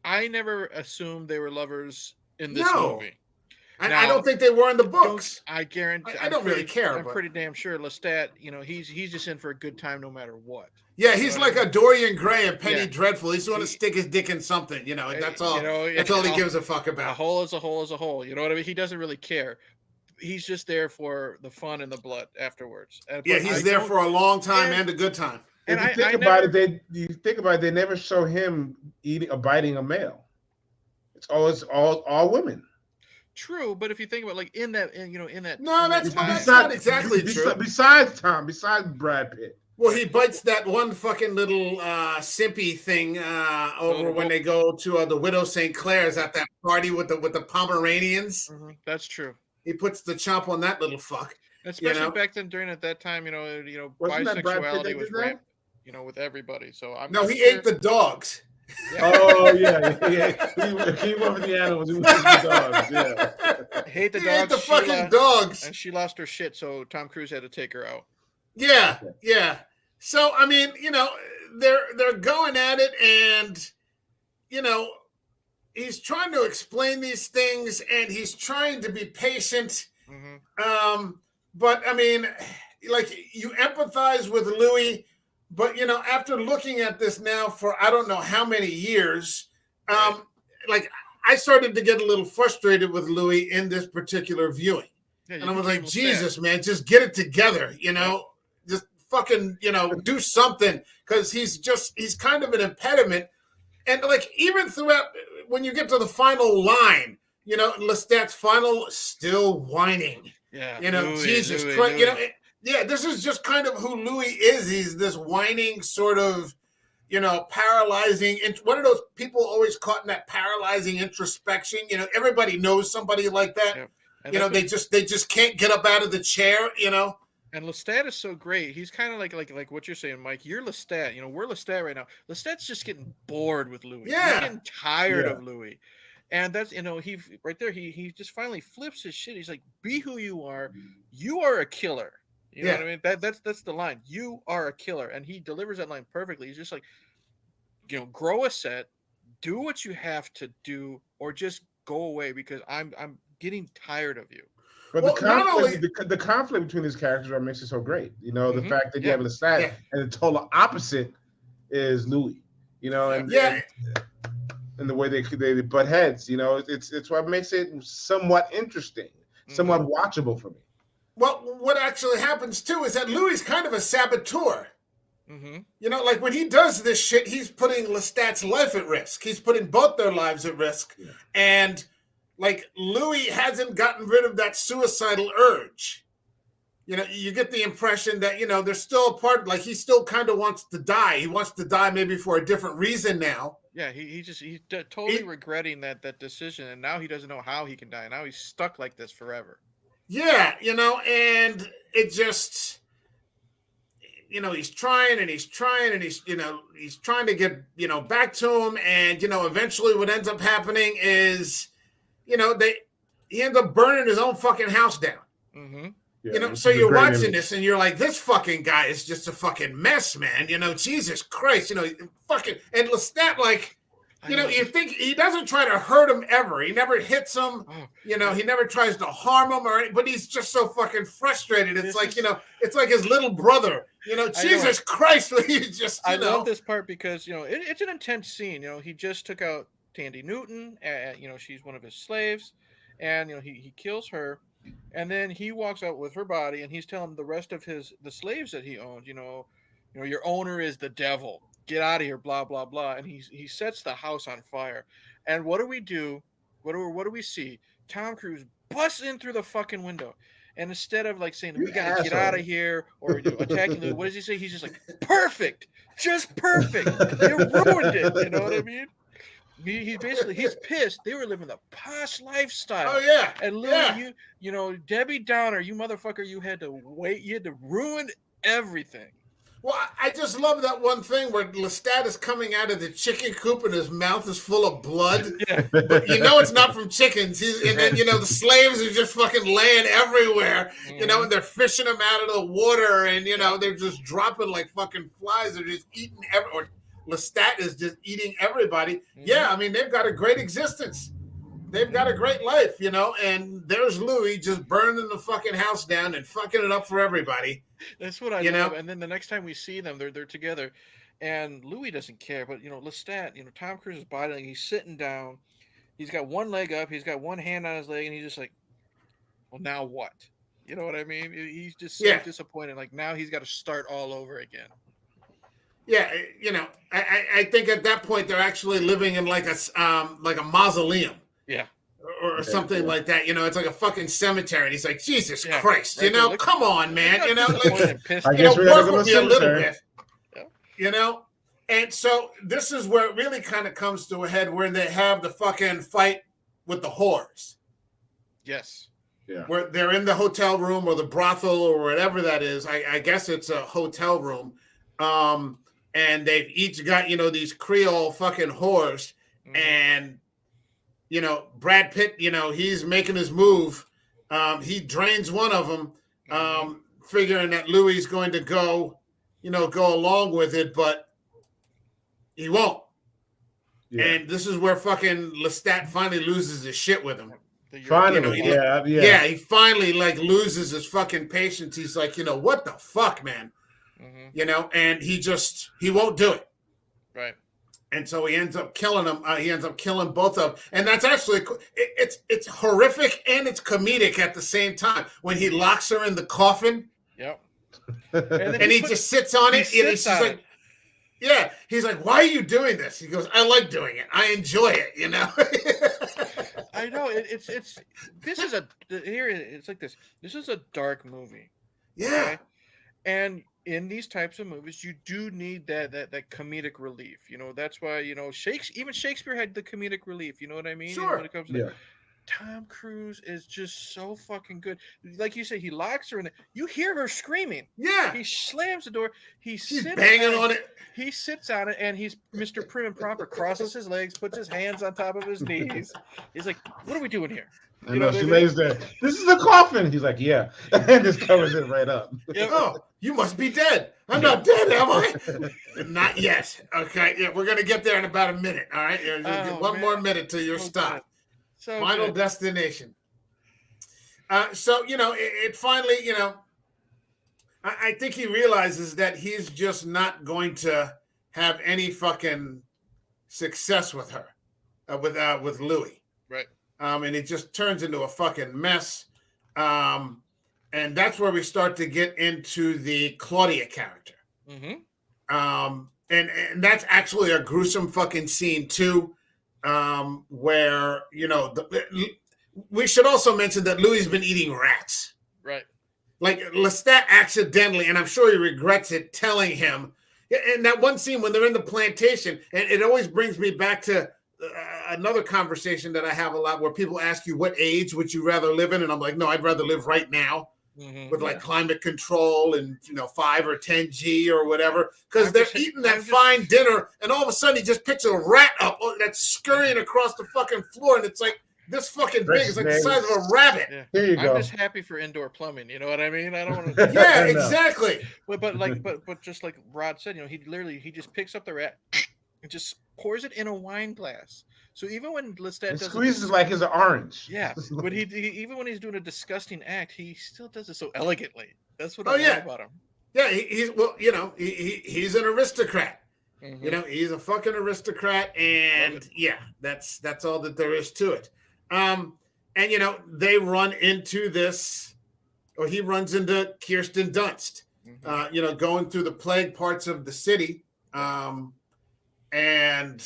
I never assumed they were lovers in this movie. I don't think they were in the books. I guarantee. I don't really care. I'm pretty damn sure Lestat, he's just in for a good time no matter what. Yeah, he's like a Dorian Gray and Penny Dreadful. He's going to stick his dick in something, That's all. That's all he gives a fuck about. A hole is a hole is a hole. You know what I mean? He doesn't really care. He's just there for the fun and the blood afterwards. He's there for a long time and a good time. And if you think about it, they never show him biting a male. It's always all women. True, but if you think about in that. No, that's not exactly true. Besides Brad Pitt. Well, he bites that one fucking little simpy thing over when they go to the Widow St. Clair's at that party with the Pomeranians. Mm-hmm. That's true. He puts the chomp on that little fuck. Especially back then, at that time, bisexuality was rampant, with everybody. So he ate the dogs. Yeah. Oh yeah. He went with the animals. He was with the dogs. Yeah. I hate the dogs. Ate the fucking dogs. And she lost her shit, so Tom Cruise had to take her out. Yeah. So I mean, they're going at it, and he's trying to explain these things, and he's trying to be patient. Mm-hmm. But I mean, like you empathize with Louis, but after looking at this now for I don't know how many years, like I started to get a little frustrated with Louis in this particular viewing, and I was like, Jesus, man, just get it together, just fucking, do something, because he's kind of an impediment. And like even throughout, when you get to the final line, Lestat's final, still whining. Yeah, Louis, Jesus Christ, this is just kind of who Louis is. He's this whining sort of, paralyzing. One of those people always caught in that paralyzing introspection. Everybody knows somebody like that. Yeah. They just can't get up out of the chair. And Lestat is so great. He's kind of like what you're saying, Mike. You're Lestat. We're Lestat right now. Lestat's just getting bored with Louis. Yeah. He's getting tired of Louis. And that's, he right there, he just finally flips his shit. He's like, be who you are. You are a killer. You know what I mean? That's the line. You are a killer. And he delivers that line perfectly. He's just like, grow a set, do what you have to do, or just go away because I'm getting tired of you. But the conflict between these characters what makes it so great. The fact that you have Lestat and the total opposite is Louis. And the way they butt heads. It's what makes it somewhat interesting, somewhat watchable for me. Well, what actually happens too is that Louis is kind of a saboteur. Mm-hmm. Like when he does this shit, he's putting Lestat's life at risk. He's putting both their lives at risk. Yeah. And like Louis hasn't gotten rid of that suicidal urge. You get the impression that, there's still a part, like he still kind of wants to die. He wants to die maybe for a different reason now. Yeah, he's totally regretting that decision. And now he doesn't know how he can die. Now he's stuck like this forever. Yeah, and it just, he's trying and he's trying and he's trying to get, back to him. And, eventually what ends up happening is, he ends up burning his own fucking house down. Mm-hmm. Yeah, so you're watching this and you're like, this fucking guy is just a fucking mess, man. Jesus Christ, fucking, and Lestat, like, you think he doesn't try to hurt him ever. He never hits him. He never tries to harm him but he's just so fucking frustrated. It's like, it's like his little brother, Jesus Christ. He's just, I love this part because, it's an intense scene. He just took out Tandy Newton. She's one of his slaves and, he kills her. And then he walks out with her body and he's telling the rest of the slaves that he owns, your owner is the devil. Get out of here, blah, blah, blah. And he sets the house on fire. And what do we do? What do we see? Tom Cruise busts in through the fucking window. And instead of like saying, You we got to get out of asshole. here or attacking Louis, what does he say? He's just like, perfect. Just perfect. You ruined it. You know what I mean? He's basically he's pissed. They were living the posh lifestyle. Oh yeah, And Louis, yeah. you know, Debbie Downer, you motherfucker, you had to ruin everything. Well, I just love that one thing where Lestat is coming out of the chicken coop and his mouth is full of blood. Yeah. But you know it's not from chickens. And you know, the slaves are just fucking laying everywhere, you know, and they're fishing them out of the water and, you know, they're just dropping like fucking flies. They're just eating or Lestat is just eating everybody. Yeah, I mean, they've got a great existence. They've got a great life, you know, and there's Louis just burning the fucking house down and fucking it up for everybody. That's what I love. And then the next time we see them, they're together, and Louis doesn't care. But you know, Lestat, you know, Tom Cruise's body, he's sitting down, he's got one leg up, he's got one hand on his leg, and he's just like, well, now what? You know what I mean? He's just so disappointed. Like now he's got to start all over again. Yeah, you know, I think at that point they're actually living in like a mausoleum. Yeah. Or something like that, you know, it's like a fucking cemetery. And he's like, Jesus Christ, you know, come on, man, you know, like, I guess we gotta go to the a little cemetery. bit, you know. And so this is where it really kind of comes to a head when they have the fucking fight with the whores. Yes. Yeah. Where they're in the hotel room or the brothel or whatever that is. I guess it's a hotel room. And they've each got, you know, these Creole fucking whores, and you know, Brad Pitt, you know, he's making his move. He drains one of them, figuring that Louis is going to go along with it, but he won't. Yeah. And this is where fucking Lestat finally loses his shit with him. Finally, you know, he finally like loses his fucking patience. He's like, you know, what the fuck, man? You know, and he won't do it. Right. And so he ends up killing him. He ends up killing both of them. And that's actually, it's horrific and it's comedic at the same time. When he locks her in the coffin. Yep. And he just sits on it. And he's like, yeah. He's like, why are you doing this? He goes, I like doing it. I enjoy it, you know? I know. It's like this. This is a dark movie. Yeah. Okay? And in these types of movies, you do need that comedic relief. You know, that's why, you know, even Shakespeare had the comedic relief. You know what I mean? Sure. You know, when it comes to that. Tom Cruise is just so fucking good. Like you say, he locks her in it. You hear her screaming. Yeah. He slams the door. He's banging on it. He sits on it, and he's Mr. Prim and Proper, crosses his legs, puts his hands on top of his knees. He's like, what are we doing here? I know, she lays there. This is a coffin. He's like, yeah. And just covers it right up. Yeah. Oh, you must be dead. I'm not dead, am I? Not yet. Okay. Yeah, we're going to get there in about a minute. All right. One more minute till you're stopped. So Final destination. So, you know, it finally, you know, I think he realizes that he's just not going to have any fucking success with her, with Louis. Right. And it just turns into a fucking mess. And that's where we start to get into the Claudia character. And that's actually a gruesome fucking scene too, where, you know, we should also mention that Louis has been eating rats. Right. Like Lestat accidentally, and I'm sure he regrets it, telling him. And that one scene when they're in the plantation, and it always brings me back to another conversation that I have a lot where people ask you, what age would you rather live in? And I'm like, no, I'd rather live right now with like climate control and, you know, 5 or 10 G or whatever, because they're eating that fine dinner. And all of a sudden he just picks a rat up that's scurrying across the fucking floor. And it's like this fucking big. It's like the size of a rabbit. Yeah. Here you go. I'm just happy for indoor plumbing. You know what I mean? I don't want to. Yeah, exactly. But just like Rod said, you know, he just picks up the rat and just pours it in a wine glass. So even when Lestat squeezes like it's an orange. Yeah, but he even when he's doing a disgusting act, he still does it so elegantly. That's what I love about him. Yeah, he's well, you know, he's an aristocrat. You know, he's a fucking aristocrat, and yeah, that's all that there is to it. And you know, they run into this, or he runs into Kirsten Dunst. You know, going through the plague parts of the city. And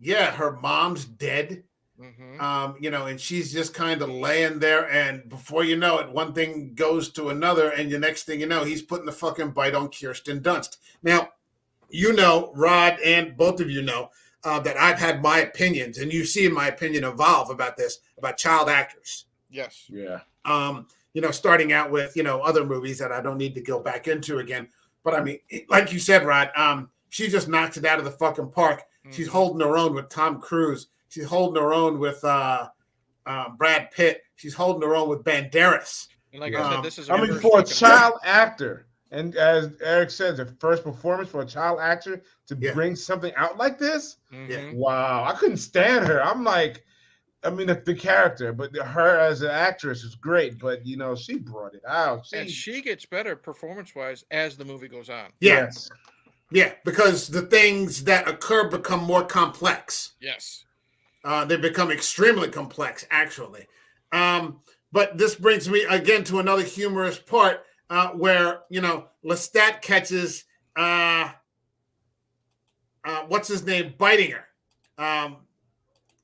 yeah, her mom's dead. Mm-hmm. And she's just kind of laying there, and before you know it, one thing goes to another, and the next thing you know, he's putting the fucking bite on Kirsten Dunst. Now, Rod, and both of you know that I've had my opinions, and you've seen my opinion evolve about this, about child actors. Yes. Yeah. Starting out with, other movies that I don't need to go back into again. But I mean, like you said, Rod, she just knocks it out of the fucking park. Mm-hmm. She's holding her own with Tom Cruise. She's holding her own with Brad Pitt. She's holding her own with Banderas. And like I said, this is for a child actor, and as Eric says, the first performance for a child actor to bring something out like this. Mm-hmm. Wow, I couldn't stand her. I'm like, I mean, the character, but her as an actress is great. But she brought it out. And she gets better performance-wise as the movie goes on. Yes. Yeah, because the things that occur become more complex. Yes. They become extremely complex, actually. But this brings me again to another humorous part where, Lestat catches, what's his name, biting her.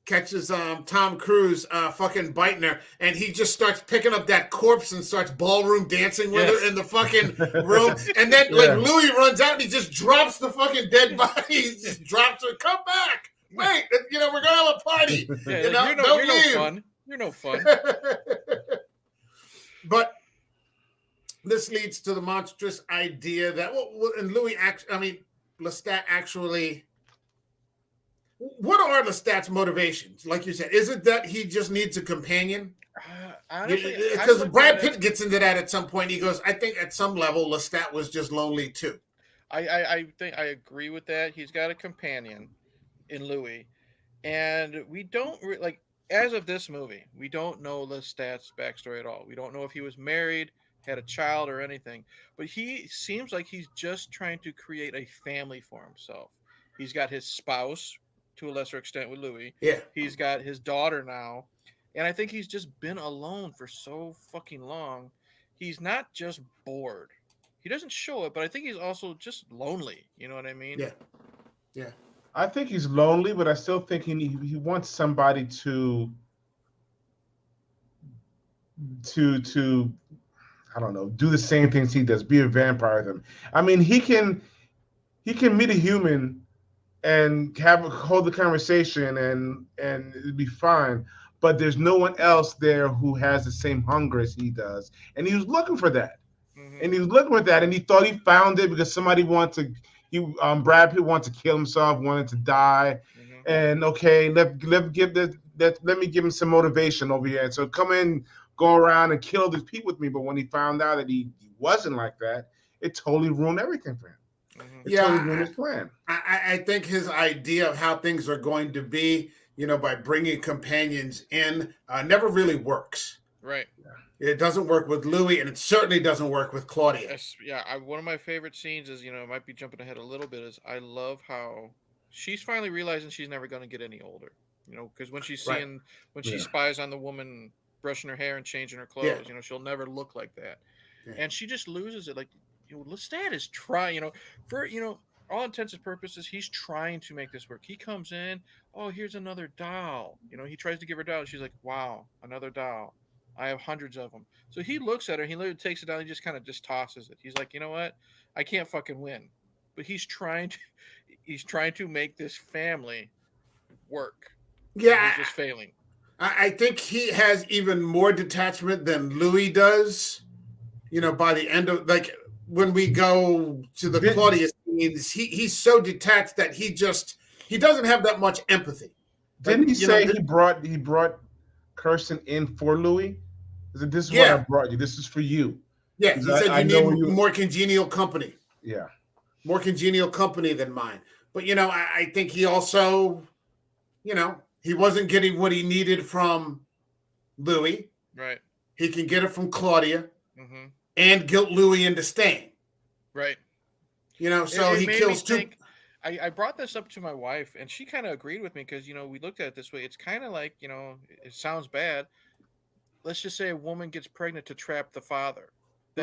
Catches Tom Cruise fucking biting her, and he just starts picking up that corpse and starts ballroom dancing with her in the fucking room. And then Louis runs out and he just drops the fucking dead body. He just drops her. Come back. Wait, we're gonna have a party. You're no fun. You're no fun. But this leads to the monstrous idea that and Lestat actually. What are Lestat's motivations? Like you said, is it that he just needs a companion? Because Brad Pitt gets into that at some point. He goes, I think at some level Lestat was just lonely too. I think I agree with that. He's got a companion in Louis, and we don't as of this movie, we don't know Lestat's backstory at all. We don't know if he was married, had a child, or anything. But he seems like he's just trying to create a family for himself. He's got his spouse, to a lesser extent with Louis. Yeah. He's got his daughter now. And I think he's just been alone for so fucking long. He's not just bored. He doesn't show it, but I think he's also just lonely. You know what I mean? Yeah. Yeah. I think he's lonely, but I still think he wants somebody to I don't know, do the same things he does, be a vampire with him. I mean, he can meet a human and hold the conversation and it'd be fine. But there's no one else there who has the same hunger as he does. And he was looking for that. Mm-hmm. And he was looking for that, and he thought he found it because somebody wanted to Brad Pitt wanted to kill himself, wanted to die. Mm-hmm. And okay, let me give him some motivation over here. And so come in, go around and kill these people with me. But when he found out that he wasn't like that, it totally ruined everything for him. Mm-hmm. It totally ruined his plan. I think his idea of how things are going to be, by bringing companions in, never really works. Right. Yeah. It doesn't work with Louis, and it certainly doesn't work with Claudia. Yes, one of my favorite scenes is, it might be jumping ahead a little bit, is I love how she's finally realizing she's never going to get any older. Because when she's seeing, when she spies on the woman brushing her hair and changing her clothes, she'll never look like that. Yeah. And she just loses it. Like, Lestat is trying, for, all intents and purposes, he's trying to make this work. He comes in, oh, here's another doll. He tries to give her a doll. And she's like, wow, another doll. I have hundreds of them. So he looks at her, he literally takes it down, he just kind of just tosses it. He's like, you know what? I can't fucking win. But he's trying to make this family work. Yeah. He's just failing. I think he has even more detachment than Louis does. By the end of, like, when we go to the Claudia scenes, he's so detached that he doesn't have that much empathy. Didn't he say he brought Kirsten in for Louis? He said, this is what I brought you. This is for you. Yeah, he said you need more congenial company. Yeah. More congenial company than mine. But, I think he also, he wasn't getting what he needed from Louis. Right. He can get it from Claudia. Mm-hmm. And guilt Louis into staying. Right. So he kills two. I brought this up to my wife, and she kind of agreed with me because, we looked at it this way. It's kind of like, it sounds bad. Let's just say a woman gets pregnant to trap the father.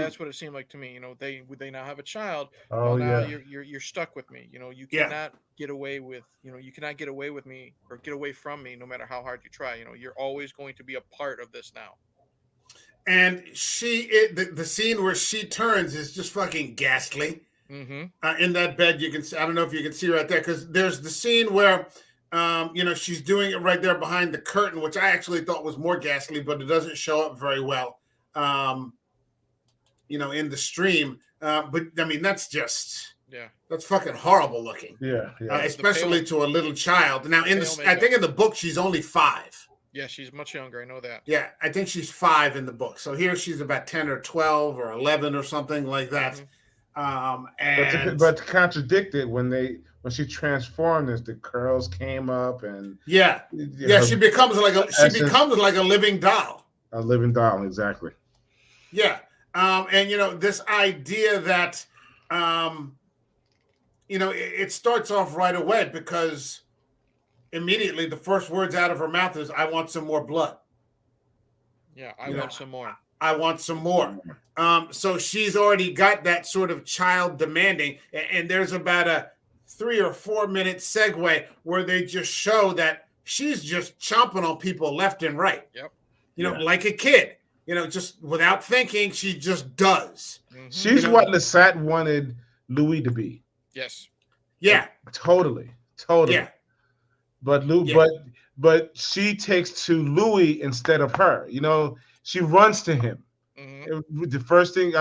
That's what it seemed like to me. They now have a child. Oh Well, now yeah. you're stuck with me. You Yeah. cannot get away with you cannot get away with me or get away from me no matter how hard you try. You're always going to be a part of this now. And the scene where she turns is just fucking ghastly. Mm-hmm. In that bed, you can see, I don't know if you can see right there, because there's the scene where she's doing it right there behind the curtain, which I actually thought was more ghastly, but it doesn't show up very well in the stream. But I mean, that's fucking horrible looking. Yeah. Yeah. Especially to a little child. Now, I think in the book she's only 5. Yeah, she's much younger. I know that. Yeah, I think she's 5 in the book. So here she's about 10 or 12 or 11 or something like that. But to contradict it, when she transformed, the curls came up, and she becomes like a living doll. A living doll, exactly. Yeah, and this idea that it starts off right away, because immediately the first words out of her mouth is, "I want some more blood." Yeah, I want some more. I want some more. So she's already got that sort of child demanding, and there's about a 3 or 4 minute segue where they just show that she's just chomping on people left and right. Yep. Like a kid. Just without thinking, she just does. Mm-hmm. She's what Lestat wanted Louis to be. Yes. Yeah. Totally. Yeah. But she takes to Louis instead of her. She runs to him. Mm-hmm. The first thing,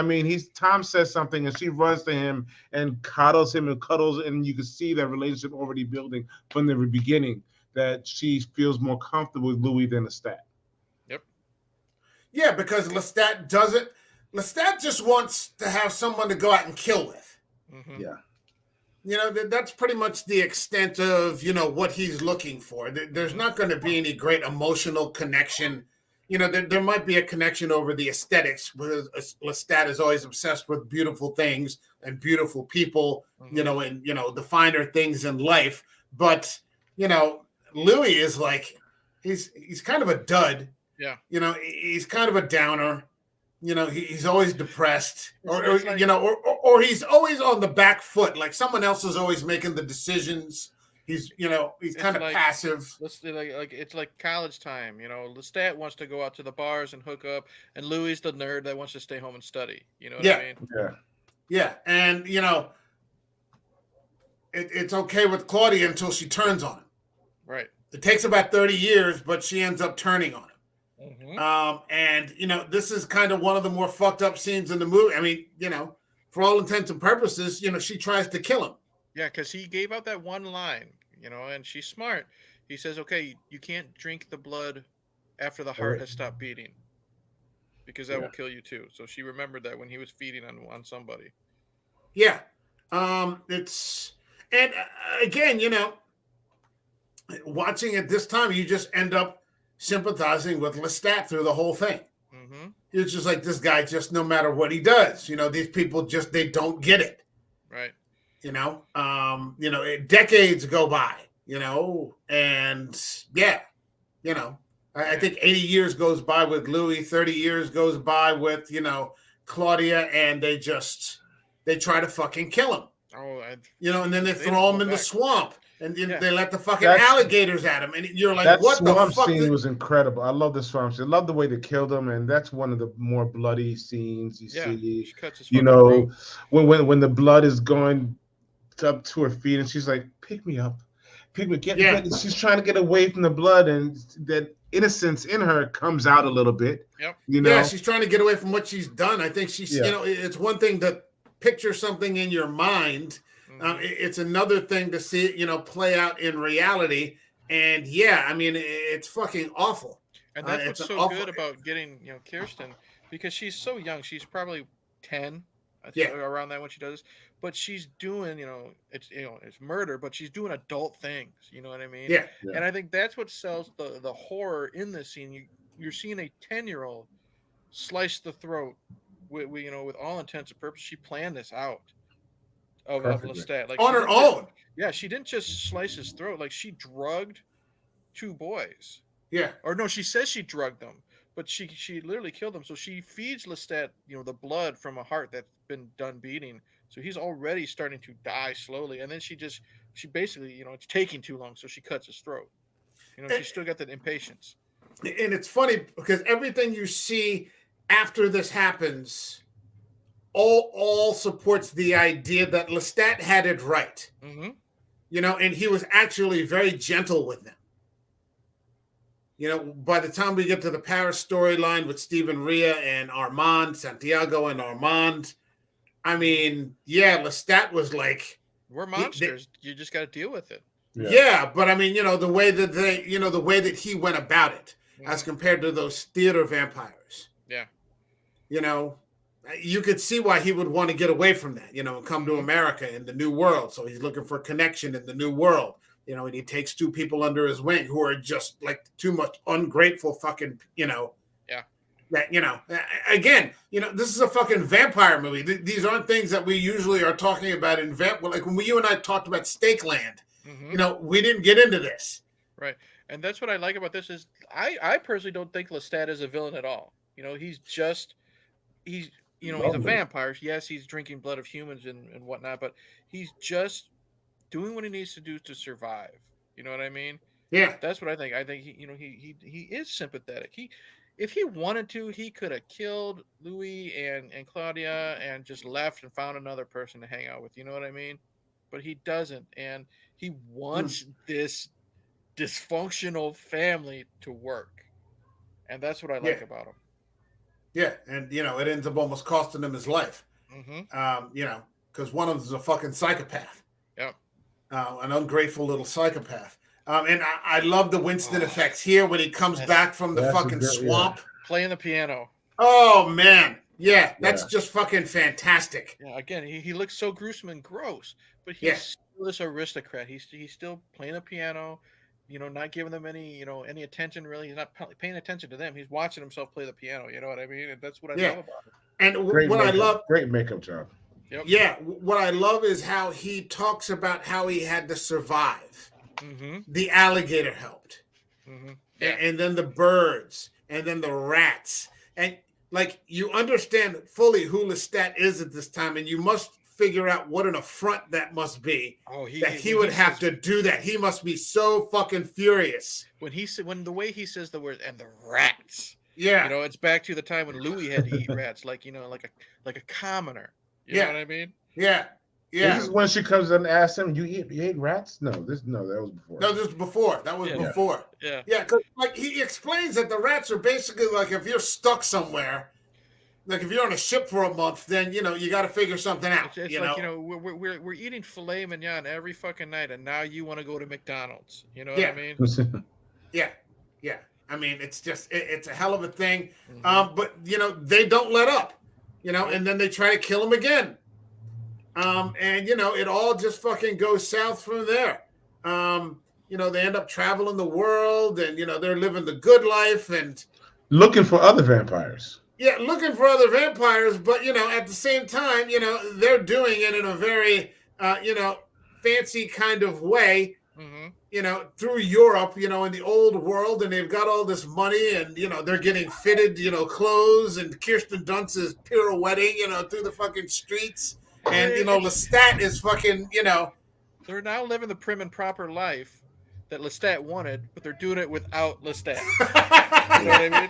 Tom says something and she runs to him and cuddles him, and you can see that relationship already building from the beginning, that she feels more comfortable with Louis than Lestat. Yep. Yeah, because Lestat doesn't. Lestat just wants to have someone to go out and kill with. Mm-hmm. Yeah. That's pretty much the extent of, what he's looking for. There's not going to be any great emotional connection. There might be a connection over the aesthetics, because Lestat is always obsessed with beautiful things and beautiful people, and, the finer things in life. But, Louis is like, he's kind of a dud. Yeah. He's kind of a downer. He's always depressed, or he's always on the back foot. Like someone else is always making the decisions. He's kind of passive. It's like college time. Lestat wants to go out to the bars and hook up, and Louis the nerd that wants to stay home and study. You know what I mean? Yeah. Yeah, and it's okay with Claudia until she turns on him. Right. It takes about 30 years, but she ends up turning on him. Mm-hmm. And this is kind of one of the more fucked up scenes in the movie. I mean, for all intents and purposes, she tries to kill him. Yeah, because he gave out that one line, and she's smart. He says, "Okay, you can't drink the blood after the heart has stopped beating, because that will kill you too." So she remembered that when he was feeding on somebody. Yeah, again, watching it this time, you just end up sympathizing with Lestat through the whole thing. Mm-hmm. It's just like, this guy, just no matter what he does, these people they don't get it. Right. Decades go by, and I think 80 years goes by with Louis, 30 years goes by with, Claudia, and they try to fucking kill him. Oh, and then they throw him in the swamp, and they let the fucking alligators at him, and you're like, what the fuck? That swamp scene was incredible. I love the swamp scene. I love the way they killed him, and that's one of the more bloody scenes you see. She cuts his throat. when the blood is going up to her feet, and she's like, "Pick me up, pick me." She's trying to get away from the blood, and that innocence in her comes out a little bit. Yep. Yeah, she's trying to get away from what she's done. I think she's, it's one thing to picture something in your mind. It's another thing to see it, play out in reality. And it's fucking awful. And that's what's so good about getting, Kirsten, because she's so young. She's probably 10, around that when she does this. But she's doing, it's murder, but she's doing adult things. You know what I mean? Yeah. And I think that's what sells the horror in this scene. You're seeing a 10-year-old slice the throat with all intents and purposes. She planned this out of Lestat. Like, on her own. Yeah, she didn't just slice his throat. Like, she drugged 2 boys. Yeah. Or no, she says she drugged them, but she literally killed him. So she feeds Lestat, the blood from a heart that's been done beating. So he's already starting to die slowly, and then she basically, it's taking too long, so she cuts his throat. She's still got that impatience. And it's funny because everything you see after this happens all supports the idea that Lestat had it right. Mm-hmm. And he was actually very gentle with them. By the time we get to the Paris storyline with Stephen Rea and Armand, Santiago and Armand, I mean, yeah, Lestat was like, we're monsters. You just got to deal with it. Yeah, but I mean, the way that the way that he went about it, as compared to those theater vampires. Yeah. You could see why he would want to get away from that, and come to America in the new world. So he's looking for connection in the new world, and he takes two people under his wing who are just like too much ungrateful fucking, Yeah. That, again, this is a fucking vampire movie. These aren't things that we usually are talking about in like when you and I talked about Stakeland, we didn't get into this. Right. And that's what I like about this is I personally don't think Lestat is a villain at all. He's he's a vampire. Yes, he's drinking blood of humans and whatnot, but he's just doing what he needs to do to survive. You know what I mean? Yeah. That's what I think. I think he is sympathetic. If he wanted to, he could have killed Louis and Claudia and just left and found another person to hang out with. You know what I mean? But he doesn't, and he wants this dysfunctional family to work, and that's what I like about him. Yeah, and it ends up almost costing him his life. Because one of them is a fucking psychopath. Yep. An ungrateful little psychopath. And I love the Winston effects here when he comes back from the fucking swamp. Playing the piano. Oh, man. Yeah, that's just fucking fantastic. Yeah, again, he looks so gruesome and gross, but he's still this aristocrat. He's still playing the piano, not giving them any attention, really. He's not paying attention to them. He's watching himself play the piano, you know what I mean? And that's what I love about him. And great makeup job. Yep. Yeah, what I love is how he talks about how he had to survive. The alligator helped. And then the birds, and then the rats. And like, you understand fully who Lestat is at this time, and you must figure out what an affront that must be. He would have to do that. He must be so fucking furious. When the way he says the word "and the rats," yeah, it's back to the time when Louis had to eat rats, like a commoner. You know what I mean? Yeah. Yeah. This is when she comes and asks him, "You ate rats?" No, that was before. No, this was before. That was before. Yeah. Yeah, because like he explains that the rats are basically like if you're stuck somewhere, like if you're on a ship for a month, then you got to figure something out. It's like we're eating filet mignon every fucking night, and now you want to go to McDonald's. You know what I mean? Yeah. I mean, it's just it's a hell of a thing. But they don't let up. And then they try to kill him again. And it all just fucking goes south from there. They end up traveling the world, and they're living the good life and looking for other vampires. Yeah, looking for other vampires, but at the same time, they're doing it in a very fancy kind of way. Through Europe, in the old world, and they've got all this money, and they're getting fitted, clothes, and Kirsten Dunst is pirouetting, through the fucking streets. And Lestat is fucking, they're now living the prim and proper life that Lestat wanted, but they're doing it without Lestat. You know what I mean?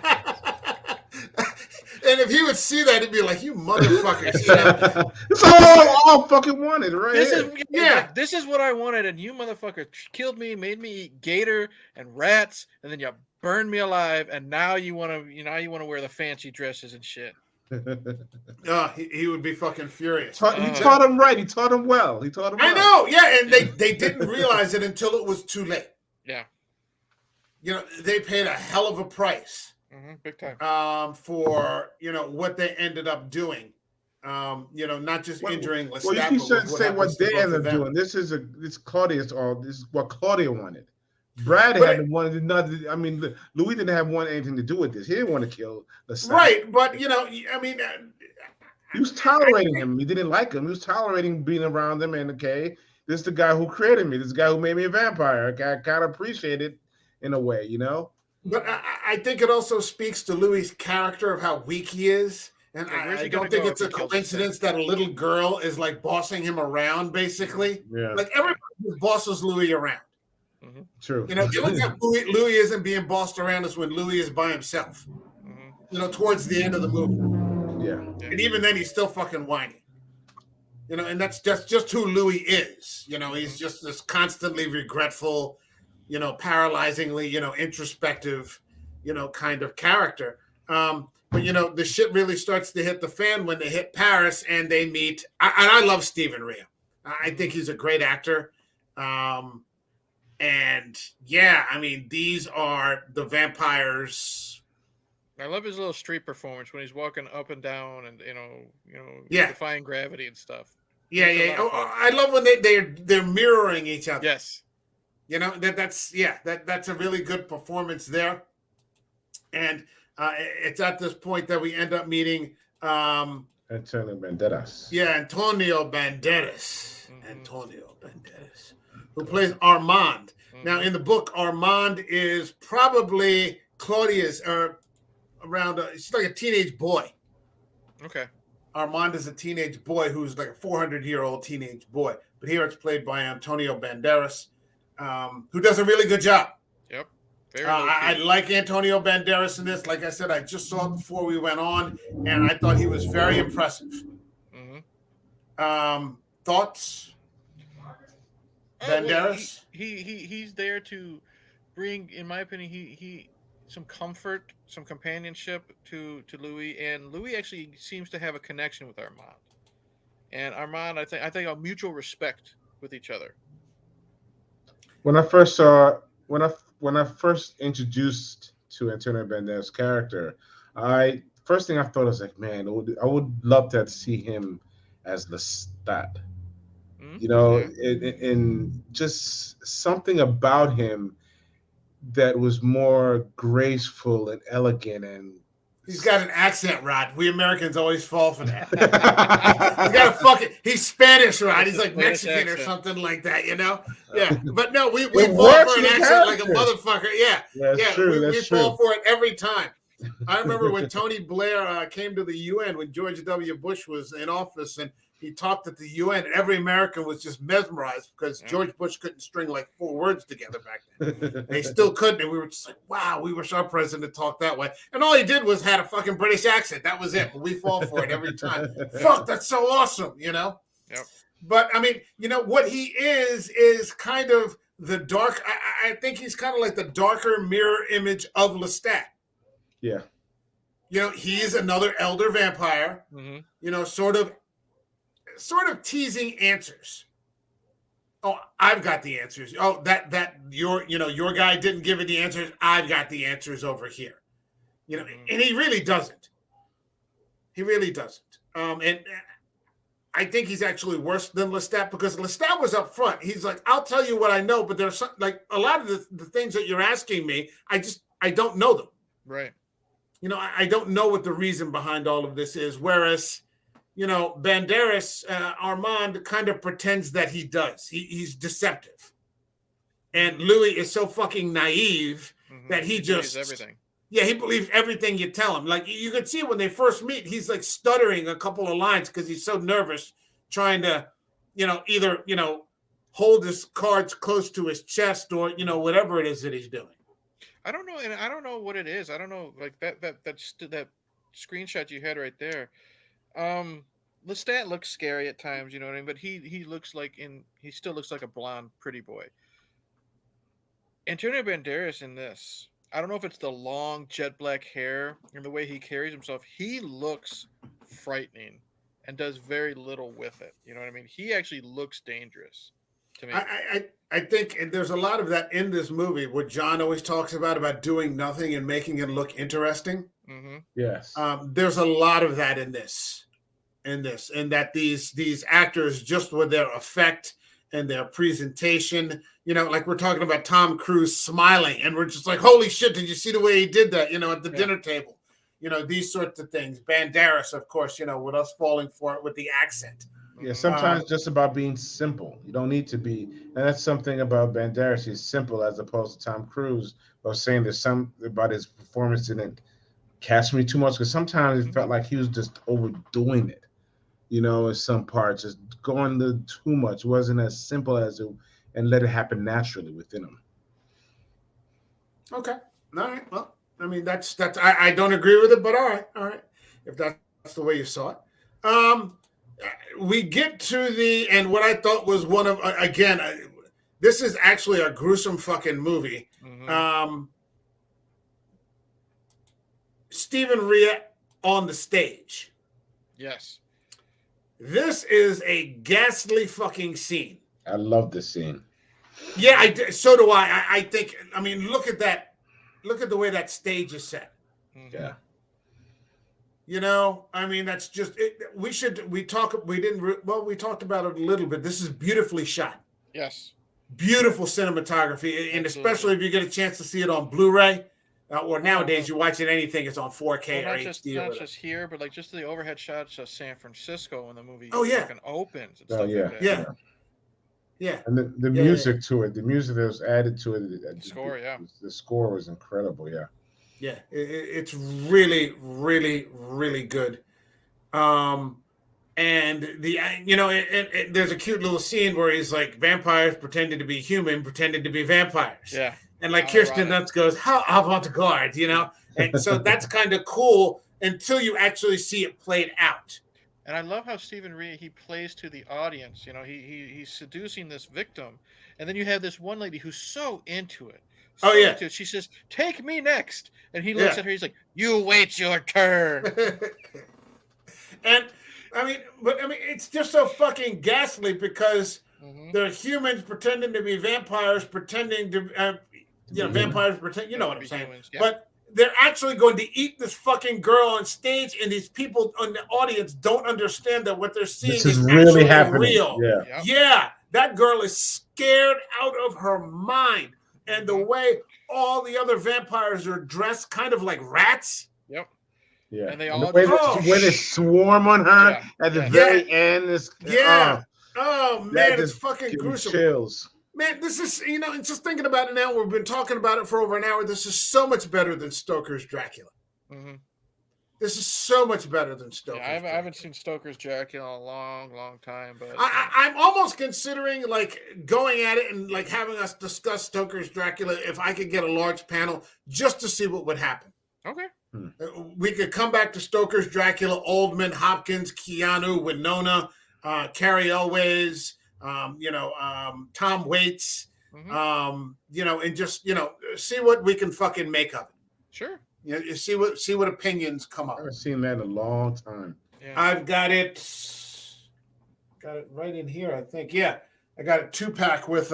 And if he would see that, he'd be like, "You motherfuckers!" It's all fucking wanted, right? This is what I wanted, and you motherfuckers killed me, made me eat gator and rats, and then you burned me alive, and now you want to wear the fancy dresses and shit. He would be fucking furious. He taught him right. He taught him well. I know, yeah, and they didn't realize it until it was too late. Yeah. They paid a hell of a price. Big time. For what they ended up doing. Not just injuring Lestat. Well, you shouldn't say what they ended up doing. This is Claudia's all. This is what Claudia wanted. Brad had wanted nothing. I mean, Louis didn't have anything to do with this. He didn't want to kill Lestat. Right, but he was tolerating him. He didn't like him. He was tolerating being around him. And this is the guy who created me. This guy who made me a vampire. I kind of appreciate it in a way, But I think it also speaks to Louis' character of how weak he is. And Like, where's I he gonna don't think go it's if he a kills his son? coincidence that a little girl is like bossing him around, basically. Yeah, Like everybody just bosses Louis around. Mm-hmm. true. You know, the only time Louis isn't being bossed around is when Louis is by himself. Mm-hmm. You know, towards the end of the movie. Yeah. And even then he's still fucking whining. You know, and that's just who Louis is. You know, he's just this constantly regretful, you know, paralyzingly, you know, introspective, you know, kind of character. But you know, the shit really starts to hit the fan when they hit Paris and they meet. And I love Stephen Rea. I think he's a great actor. And yeah, I mean, these are the vampires. I love his little street performance when he's walking up and down and Yeah. defying gravity and stuff. Yeah, It's a yeah. lot of Oh, fun. I love when they're mirroring each other. Yes. You know, that's a really good performance there. And it's at this point that we end up meeting Antonio Banderas. yeah, Antonio Banderas. Mhm. Antonio Banderas, who plays Armand. Now, Mhm. in the book, Armand is probably Claudia's or around. He's like a teenage boy. Okay. Armand is a teenage boy who's like a 400-year-old teenage boy. But here it's played by Antonio Banderas, who does a really good job. Yep. Very I low-key. like Antonio Banderas in this. Like I said, I just saw it before we went on, and I thought he was very impressive. Thoughts? Banderas? Well, he's there to bring, in my opinion, he some comfort, some companionship to Louis, and Louis actually seems to have a connection with Armand. And Armand, I think a mutual respect with each other. When I first saw when I first introduced to Antonio Banderas' character, first thing I thought was like, man, I would love to see him as Lestat. You know, and just something about him that was more graceful and elegant, and he's got an accent, Rod. We Americans always fall for that. He's got a fucking. He's Spanish, Rod. He's like Mexican or something like that, you know. Yeah, but no, we fall for an accent like a motherfucker. Yeah, that's true. We fall for it every time. I remember when Tony Blair came to the UN when George W. Bush was in office, and he talked at the UN. Every American was just mesmerized because George Bush couldn't string like 4 words together back then. They still couldn't, and we were just like, wow, we wish our president talked that way. And all he did was had a fucking British accent. That was it. But we fall for it every time. Fuck, that's so awesome, you know? Yep. But, I mean, you know, what he is kind of the dark, I think he's kind of like the darker mirror image of Lestat. Yeah. You know, he is another elder vampire, you know, sort of teasing answers. Oh, I've got the answers. Oh, that your guy didn't give it the answers. I've got the answers over here. You know, and he really doesn't. He really doesn't. And I think he's actually worse than Lestat because Lestat was up front. He's like, I'll tell you what I know, but there's like a lot of the things that you're asking me, I don't know them. Right. You know, I don't know what the reason behind all of this is. Whereas, you know, Banderas, Armand kind of pretends that he does. He's deceptive. And Louis is so fucking naive that he just... everything. Yeah, he believes everything you tell him. Like, you can see when they first meet, he's like stuttering a couple of lines because he's so nervous trying to, you know, either, you know, hold his cards close to his chest or, you know, whatever it is that he's doing. I don't know, and I don't know what it is. I don't know, like that screenshot you had right there. Lestat looks scary at times, you know what I mean. But he looks like he still looks like a blonde, pretty boy. Antonio Banderas in this, I don't know if it's the long jet black hair and the way he carries himself. He looks frightening and does very little with it. You know what I mean? He actually looks dangerous to me. I think there's a lot of that in this movie. What John always talks about doing nothing and making it look interesting. Yes. There's a lot of that in this, and that these actors, just with their effect and their presentation, you know, like we're talking about Tom Cruise smiling, and we're just like, holy shit, did you see the way he did that? You know, at the dinner table, you know, these sorts of things. Banderas, of course, you know, with us falling for it with the accent. Yeah, Hmm. sometimes just about being simple. You don't need to be, and that's something about Banderas. He's simple as opposed to Tom Cruise. I was saying there's some about his performance didn't catch me too much because sometimes it Hmm. felt like he was just overdoing it. In some parts, just going the too much. It wasn't as simple as it, and let it happen naturally within him. Okay. All right. Well, I mean, that's. I don't agree with it, but all right, all right. If that's the way you saw it, um, we get to the and what I thought was one of again. This is actually a gruesome fucking movie. Hmm. Um, Stephen Rea on the stage. Yes. This is a ghastly fucking scene. I love this scene. Yeah, so do I. I think. I mean, look at that. Look at the way that stage is set. Hmm. Yeah, I mean, that's just it. We didn't, well, we talked about it a little bit. This is beautifully shot, Yes. beautiful cinematography. And Absolutely. especially if you get a chance to see it on Blu-ray, or Oh nowadays well. you watch it anything, it's on Well, 4K or not just HD or not whatever. just here, but like just the overhead shots of San Francisco when the movie Oh yeah, fucking opens and oh stuff like yeah, that. yeah, yeah. yeah, And the yeah, yeah, music to it, the music that was added to it, The score, yeah. the score was incredible. Yeah, yeah. It's really, really, really good. Um, and there's a cute little scene where he's like vampires pretending to be human, pretending to be vampires, Yeah. and like How Kirsten ironic. Dunst goes, "How avant-garde," and so that's kind of cool until you actually see it played out. And I love how Stephen Rea he plays to the audience. He's seducing this victim, and then you have this one lady who's so into it, Oh so yeah, into it. She says, "Take me next," and he looks yeah. at her. He's like, "You wait your turn." And I mean, it's just so fucking ghastly because Hmm. they're humans pretending to be vampires, pretending to, to be human. vampires pretend. You know Pretend what to I'm be saying? humans. Yeah. But they're actually going to eat this fucking girl on stage, and these people on the audience don't understand that what they're This seeing is is really actually happening. real. Yeah, Yep. Yeah, that girl is scared out of her mind, and the Hmm. way all the other vampires are dressed, kind of like rats. Yep. yeah. And they And the all way just they, look Oh, when they swarm on her yeah. at the Yes. yeah, very end is yeah. Oh that man, it's just fucking gives me gruesome. chills. Man, this is, and just thinking about it now, we've been talking about it for over an hour. This is so much better than Stoker's Dracula. Hmm. This is so much better than Yeah. Stoker's I haven't Dracula. seen Stoker's Dracula in a long, long time, but I'm almost considering like going at it and like having us discuss Stoker's Dracula if I could get a large panel just to see what would happen. okay. Hmm. We could come back to Stoker's Dracula, Oldman, Hopkins, Keanu, Winona, Carrie Elways, Tom Waits, Hmm. and just see what we can fucking make of it. Sure. You see what opinions come I up. haven't seen that in a long time. Yeah. I've got it right in here. I think, yeah, I got a 2-pack with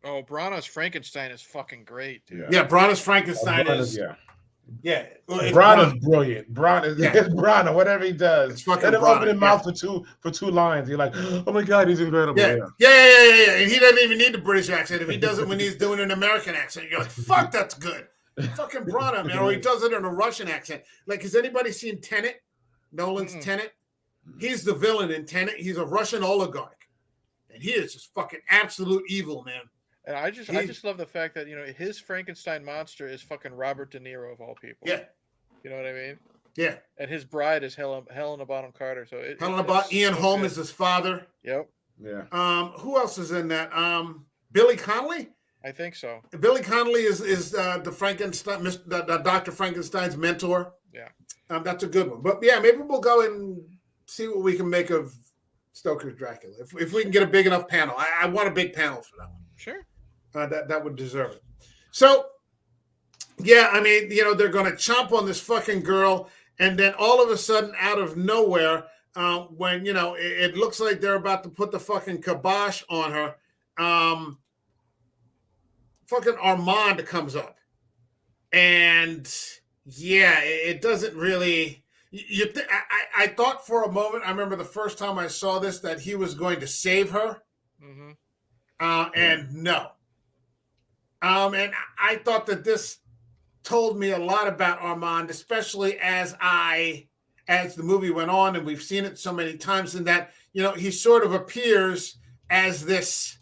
Oh, Brana's Frankenstein is fucking great, Yeah, dude. yeah, Brana's Frankenstein is Yeah. well, it's Brana's Brana. brilliant. Brana, Yeah, it's Brana. Whatever he does, it's let fucking him open Brana. his Yeah. mouth for two lines. You're like, oh my god, he's incredible. Yeah, Yeah. yeah, yeah, yeah, yeah, yeah. And he doesn't even need the British accent. If he does it when he's doing an American accent, you're like, fuck, that's good. Fucking Brana, man. Or he does it in a Russian accent. Like, has anybody seen Tenet? Nolan's Mm-mm. Tenet? He's the villain in Tenet. He's a Russian oligarch. And he is just fucking absolute evil, man. And I just love the fact that his Frankenstein monster is fucking Robert De Niro of all people. Yeah, You know what I mean? yeah. And his bride is Helena Bonham Carter. So About Ian so Holm good. is his father. Yep, Yeah. Who else is in that? Billy Connolly? I think so. Billy Connolly is the Frankenstein, the Dr. Frankenstein's mentor. Yeah. That's a good one. But yeah, maybe we'll go and see what we can make of Stoker's Dracula. If we can get a big enough panel. I want a big panel for that one. Sure. That would deserve it. So, yeah, I mean, they're going to chomp on this fucking girl. And then all of a sudden, out of nowhere, when, it looks like they're about to put the fucking kibosh on her, fucking Armand comes up. And yeah, it doesn't really. I thought for a moment. I remember the first time I saw this that he was going to save her, Mm-hmm. and no. And I thought that this told me a lot about Armand, especially as as the movie went on, and we've seen it so many times, in that, he sort of appears as this,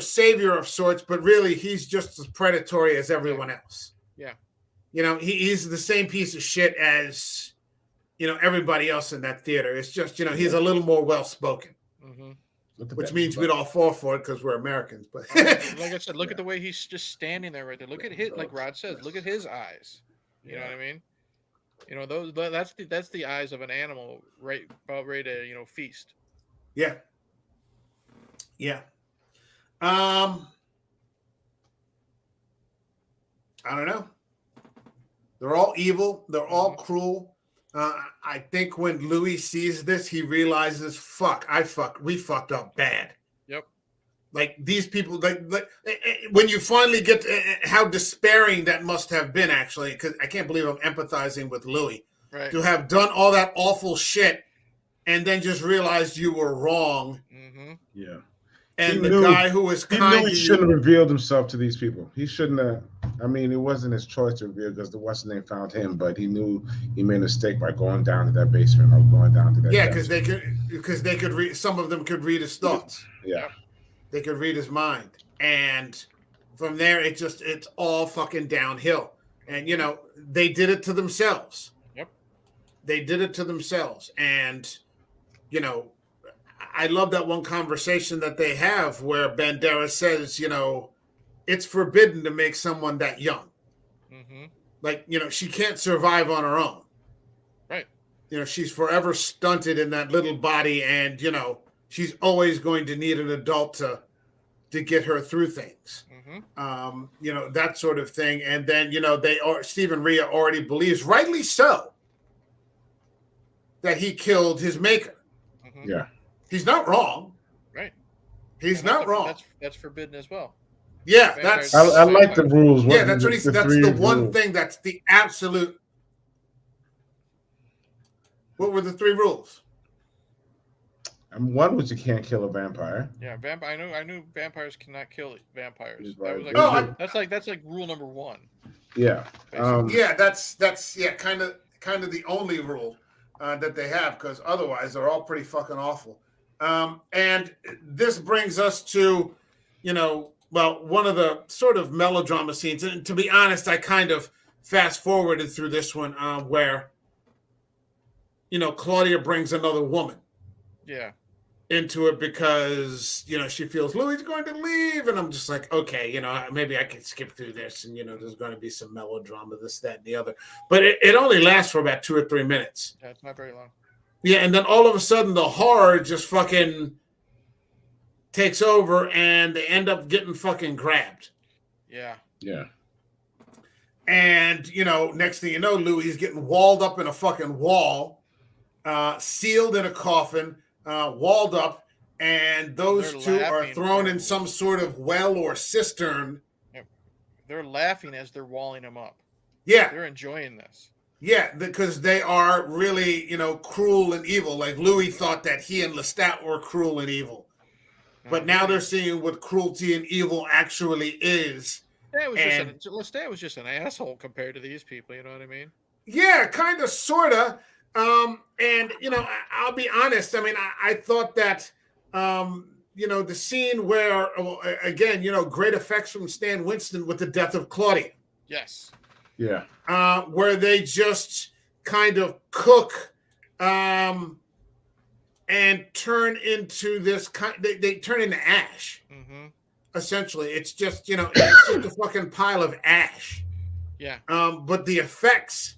savior of sorts, but really he's just as predatory as everyone else. Yeah. He's the same piece of shit as, everybody else in that theater. It's just, he's a little more well-spoken. Mm-hmm. Which means we'd all fall for it because we're Americans. But like I said, look at the way he's just standing there right there. Look at his, like Rod says, look at his eyes. You know what I mean? That's the eyes of an animal about ready to feast. Yeah. Yeah. I don't know. They're all evil. They're all cruel. I think when Louis sees this, he realizes, we fucked up bad. Yep. Like these people, like when you finally get how despairing that must have been, actually, because I can't believe I'm empathizing with Louis. Right. To have done all that awful shit and then just realized you were wrong. Mm-hmm. Yeah. And the guy who was kind, he shouldn't have revealed himself to these people. He shouldn't have. I mean, it wasn't his choice to reveal because the what's his name found him, but he knew he made a mistake by going down to that basement or going down to that. Yeah, because they could read. Some of them could read his thoughts. Yeah, they could read his mind, and from there it's all fucking downhill. And they did it to themselves. Yep, they did it to themselves, and I love that one conversation that they have where Banderas says, it's forbidden to make someone that young. Mm-hmm. Like, she can't survive on her own. Right. She's forever stunted in that little body, and, she's always going to need an adult to get her through things. Mm-hmm. That sort of thing. And then, Stephen Rea already believes, rightly so, that he killed his maker. Mm-hmm. Yeah. He's not wrong. Right. He's not wrong. That's forbidden as well. Yeah, that's. I like the rules. Yeah, that's what he said. That's the one thing. That's the absolute. What were the 3 rules? One was you can't kill a vampire. Yeah, I knew vampires cannot kill vampires. Right. That was that's like rule number 1. Yeah. Yeah, that's kind of the only rule that they have, because otherwise they're all pretty fucking awful. And this brings us to, one of the sort of melodrama scenes. And to be honest, I kind of fast forwarded through this one where, Claudia brings another woman. Yeah. Into it because, she feels Louis is going to leave. And I'm just like, okay, maybe I could skip through this and, there's going to be some melodrama, this, that, and the other. But it only lasts for about 2 or 3 minutes. Yeah, it's not very long. Yeah, and then all of a sudden the horror just fucking takes over and they end up getting fucking grabbed. Yeah. Yeah. And, next thing you know, Louis is getting walled up in a fucking wall, sealed in a coffin, walled up, and those two are thrown in some sort of well or cistern. They're laughing as they're walling him up. Yeah. They're enjoying this. Yeah, because they are really, cruel and evil. Like Louis thought that he and Lestat were cruel and evil. But now they're seeing what cruelty and evil actually is. Lestat was just an asshole compared to these people, you know what I mean? Yeah, kind of, sort of. And, I'll be honest. I mean, I thought that, the scene where, again, great effects from Stan Winston with the death of Claudia. Yes. Yeah. Where they just kind of cook and turn into this they turn into ash. Mm-hmm. Essentially, it's just it's just a fucking pile of ash. Yeah. But the effects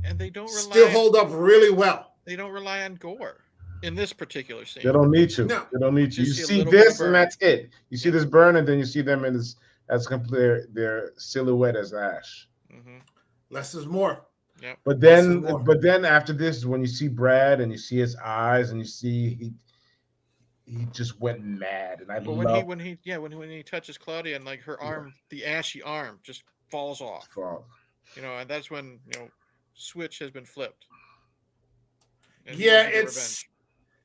and they don't still hold up really well. They don't rely on gore in this particular scene. They don't need to. No. They don't need to. You see see this and that's it. You see this burn and then you see them in this as complete their silhouette as ash. Mm-hmm. Less is more. Yep. But then after this is when you see Brad and you see his eyes and you see he just went mad. And when he touches Claudia and like her arm, the ashy arm just falls off. And that's when switch has been flipped. Yeah,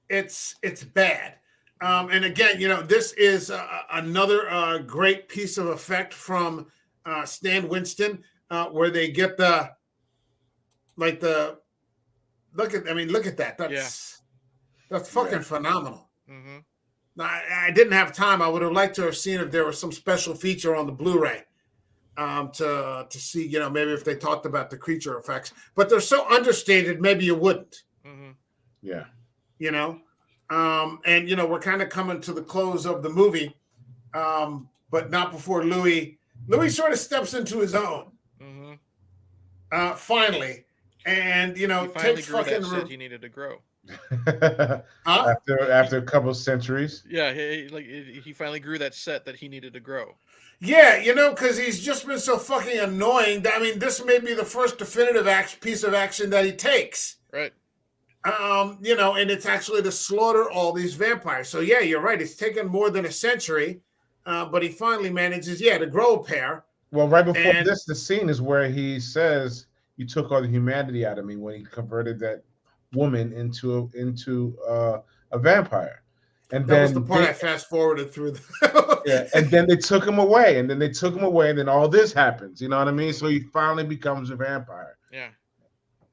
it's bad. And again, this is another great piece of effect from Stan Winston, where they get the look at that. That's fucking phenomenal. Mm-hmm. Now, I didn't have time. I would have liked to have seen if there was some special feature on the Blu-ray to see, maybe if they talked about the creature effects. But they're so understated, maybe you wouldn't. Mm-hmm. Yeah. And we're kind of coming to the close of the movie, but not before Louis. Louis sort of steps into his own. Mm-hmm. Finally, and he finally takes grew fucking. That set he needed to grow. After a couple of centuries. Yeah, he finally grew that set that he needed to grow. Yeah, because he's just been so fucking annoying. I mean, this may be the first definitive piece of action that he takes. Right. And it's actually to slaughter all these vampires. So yeah, you're right. It's taken more than a century, but he finally manages, to grow a pair. Well, right before this, the scene is where he says, "You took all the humanity out of me," when he converted that woman into a vampire. And that was the part I fast forwarded through. And then they took him away, and then all this happens. You know what I mean? So he finally becomes a vampire. Yeah.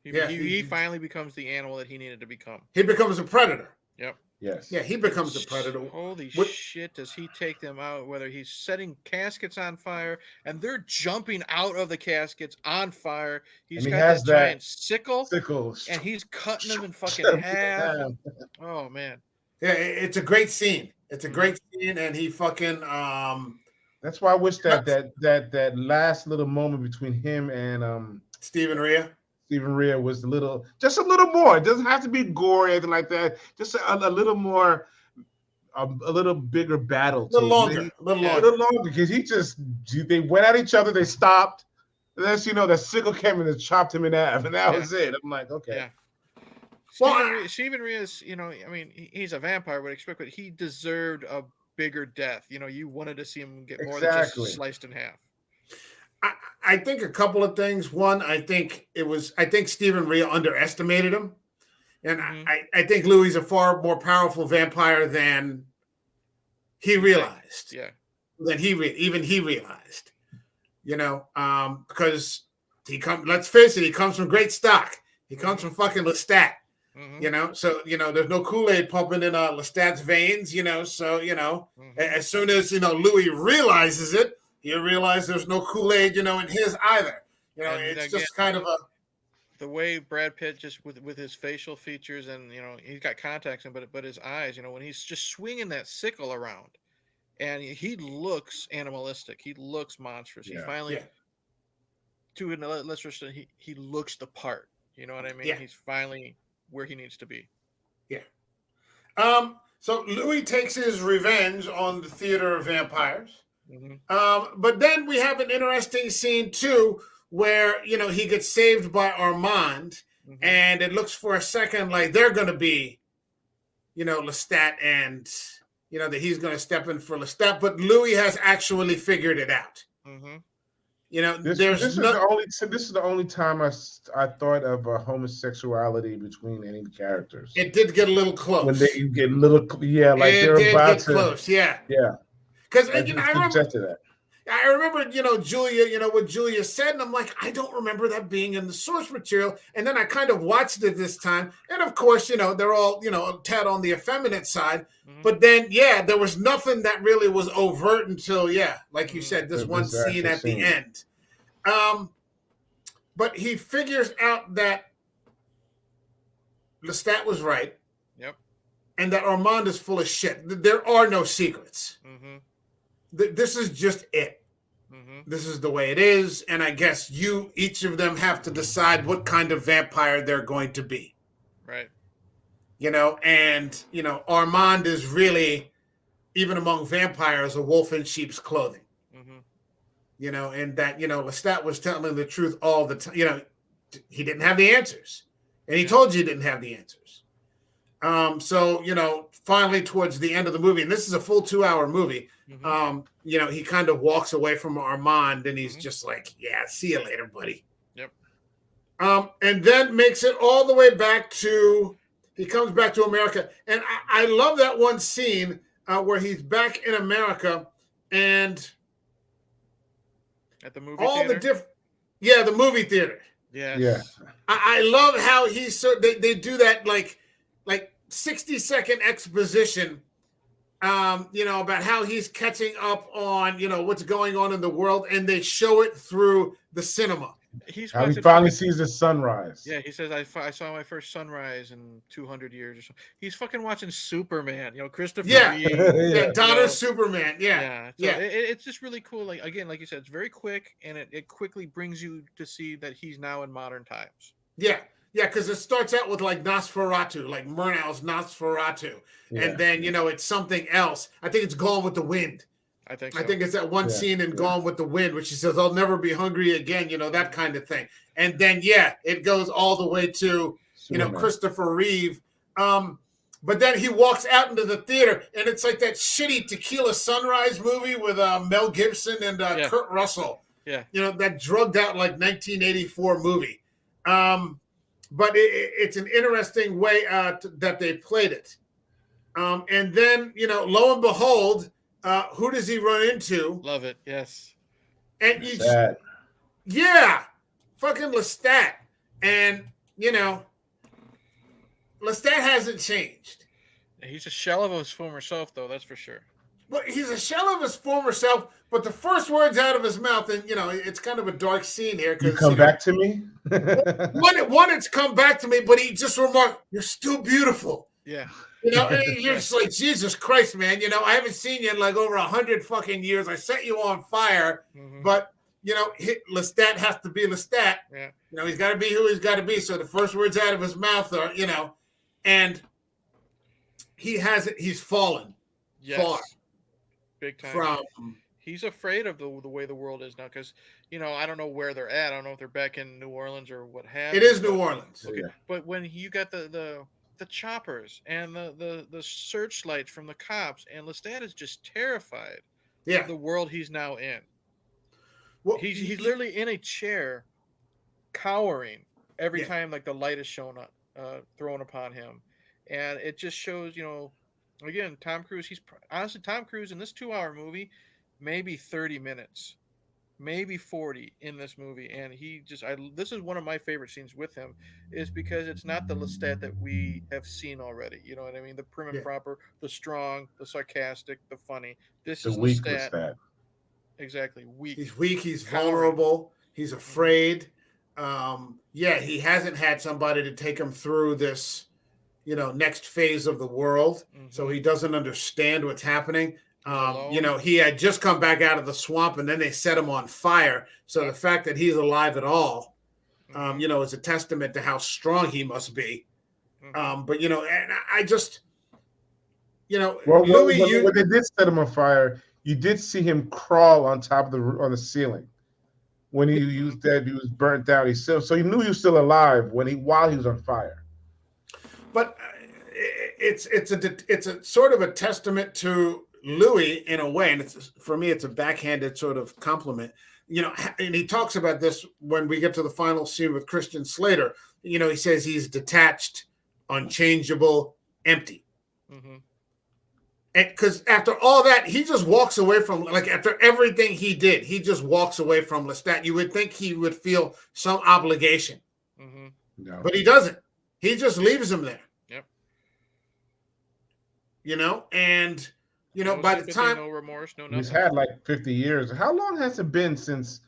He finally becomes the animal that he needed to become. He becomes a predator. Yep. Yes. Yeah, he becomes a predator. Holy shit, does he take them out? Whether he's setting caskets on fire, and they're jumping out of the caskets on fire. He's got that giant sickle, and he's cutting them in fucking half. Oh, man. Yeah, it's a great scene. It's a great scene, and he fucking... That's why I wish that last little moment between him and... Stephen Rea was just a little more. It doesn't have to be gory or anything like that. Just a little more, a little bigger battle. A little longer, because they went at each other. They stopped. And then the sickle came and chopped him in half, and that was it. I'm like, okay. Yeah. Stephen Rea is, he's a vampire, but he deserved a bigger death. You wanted to see him get more than just sliced in half. I think a couple of things. One, I think Stephen Rea underestimated him. And I think Louis is a far more powerful vampire than he realized. Yeah. Than he realized. Because let's face it, he comes from great stock. He comes from fucking Lestat. So there's no Kool-Aid pumping in Lestat's veins, so as soon as Louis realizes it, you realize there's no Kool-Aid, in his either. It's again, just kind of the way Brad Pitt just with his facial features and he's got contacts in, but his eyes, when he's just swinging that sickle around, and he looks animalistic, he looks monstrous. He finally, to a lesser extent, he looks the part. You know what I mean? Yeah. He's finally where he needs to be. Yeah. So Louis takes his revenge on the theater of vampires. But then we have an interesting scene too, where he gets saved by Armand, and it looks for a second like they're going to be, Lestat, and that he's going to step in for Lestat. But Louis has actually figured it out. This is the only time I thought of homosexuality between any characters. It did get a little close. When they get a little, like they're about to close. Yeah. Because I remember, Julia, what Julia said, and I'm like, I don't remember that being in the source material. And then I kind of watched it this time, and of course, they're all, a tad on the effeminate side. But then, there was nothing that really was overt until, like you said, this one scene at the end. But he figures out that Lestat was right. Yep. And that Armand is full of shit. There are no secrets. This is just it. This is the way it is, and I guess each of them have to decide what kind of vampire they're going to be. Right. Armand is really, even among vampires, a wolf in sheep's clothing. And that, Lestat was telling the truth all the time. He didn't have the answers, and he told you he didn't have the answers. So, finally towards the end of the movie, and this is a full 2-hour movie, he kind of walks away from Armand, and he's just like, yeah, see you later, buddy. Yep. And then makes it all the way back he comes back to America. And I love that one scene where he's back in America, and at the movie theater? the movie theater. Yes. Yeah. I love how they do that like 60-second exposition, about how he's catching up on, what's going on in the world, and they show it through the cinema. He's How he watching finally fucking, sees the sunrise. yeah, he says I saw my first sunrise in 200 years or so. He's fucking watching Superman, Christopher Yeah. Reeve. Yeah, Yeah. Donner's Superman. Yeah. Yeah, so Yeah. it's just really cool. Like again, like you said, it's very quick, and it quickly brings you to see that he's now in modern times. Yeah. Yeah, because it starts out with like Nosferatu, like Murnau's Nosferatu. Yeah. And then, it's something else. I think it's Gone with the Wind. I think I so. think it's that one Yeah, scene in yeah. Gone with the Wind, which she says, I'll never be hungry again, that kind of thing. And then, it goes all the way to, Superman. Christopher Reeve. But then he walks out into the theater, and it's like that shitty Tequila Sunrise movie with Mel Gibson and Yeah. Kurt Russell. Yeah. That drugged out like 1984 movie. But it's an interesting way that they played it. And then, lo and behold, who does he run into? Love it. Yes. And Sad. yeah, fucking Lestat. And, Lestat hasn't changed. He's a shell of his former self, though. That's for sure. But he's a shell of his former self. But the first words out of his mouth, and, it's kind of a dark scene here. You come back to me? One, it's come back to me, but he just remarked, you're still beautiful. Yeah. And you're just like, Jesus Christ, man. I haven't seen you in like over 100 fucking years. I set you on fire, but Lestat has to be Lestat. Yeah. He's got to be who he's got to be. So the first words out of his mouth are, and he hasn't. He's fallen far. Big time. From he's afraid of the way the world is now because I don't know where they're at. I don't know if they're back in New Orleans or what have you. It is New Orleans. Okay, but when you got the choppers and the searchlights from the cops, and Lestat is just terrified of the world he's now in. Well, he's literally in a chair, cowering every time like the light is shown up, thrown upon him, and it just shows again, Tom Cruise. Tom Cruise in this 2-hour movie, maybe 30 minutes, maybe 40 in this movie, and this is one of my favorite scenes with him, is because it's not the Lestat that we have seen already. You know what I mean? The prim and proper, the strong, the sarcastic, the funny. This is weak Lestat. Exactly, weak. He's weak. He's vulnerable. He's afraid. He hasn't had somebody to take him through this, next phase of the world. So he doesn't understand what's happening. He had just come back out of the swamp, and then they set him on fire. So the fact that he's alive at all, is a testament to how strong he must be. But and I just, Louis, when they did set him on fire, you did see him crawl on top of on the ceiling. When he was dead, he was burnt down. So he knew he was still alive while he was on fire. But it's a sort of a testament to Louis in a way, and for me it's a backhanded sort of compliment. And he talks about this when we get to the final scene with Christian Slater. He says he's detached, unchangeable, empty. And because after all that, he just walks away from, like, after everything he did, he just walks away from Lestat. You would think he would feel some obligation, No. but he doesn't. He just leaves him there. Yep. And no by the sympathy, time no remorse, no nothing. He's had like 50 years. How long has it been since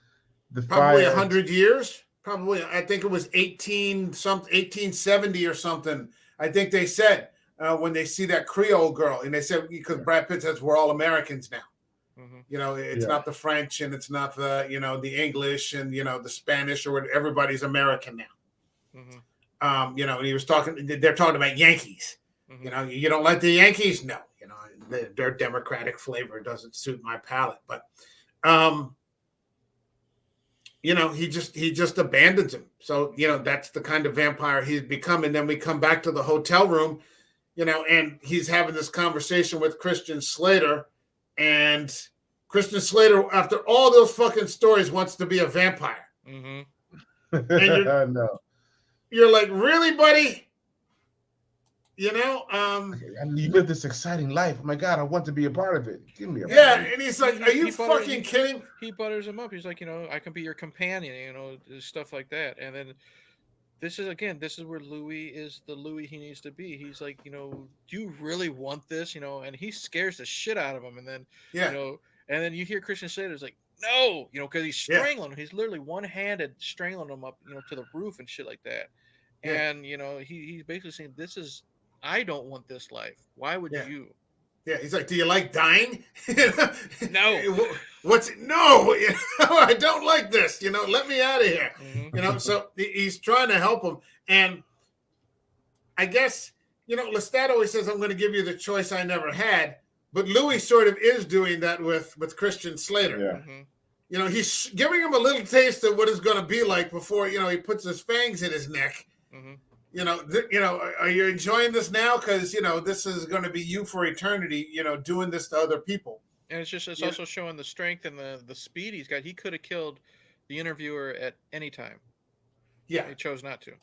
the probably fire? 100 years. Probably, I think it was 1870 or something. I think they said when they see that Creole girl, and they said because Brad Pitt says we're all Americans now. It's not the French, and it's not the the English, and the Spanish, or whatever. Everybody's American now. And he was talking. They're talking about Yankees. You don't like the Yankees? No. Their Democratic flavor doesn't suit my palate. But, he just abandons him. So, that's the kind of vampire he's become. And then we come back to the hotel room, and he's having this conversation with Christian Slater. And Christian Slater, after all those fucking stories, wants to be a vampire. And No. you're like, really, buddy? You know, And you live this exciting life. Oh my God, I want to be a part of it. Give me a Yeah, yeah, break. and he's like, "Are you he butter fucking kidding?" he butters him up. He's like, I can be your companion, stuff like that. And then this is where Louis is the Louis he needs to be. He's like, do you really want this? And he scares the shit out of him. And then, you Yeah, know, and then you hear Christian Slater's like, no, because he's yeah, strangling him. He's literally one-handed strangling him up, to the roof and shit like that. yeah, And he's basically saying, this is, I don't want this life. Why would yeah. you? Yeah, he's like, "Do you like dying?" No. What's it? No, I don't like this. Let me out of here. Hmm. So he's trying to help him, and I guess Lestat always says, "I'm going to give you the choice I never had," but Louis sort of is doing that with Christian Slater. Yeah. Hmm. He's giving him a little taste of what it's going to be like before he puts his fangs in his neck. Hmm. Are you enjoying this now? Because this is going to be you for eternity. Doing this to other people. And it's You know, also showing the strength and the speed he's got. He could have killed the interviewer at any time. yeah, He chose not to.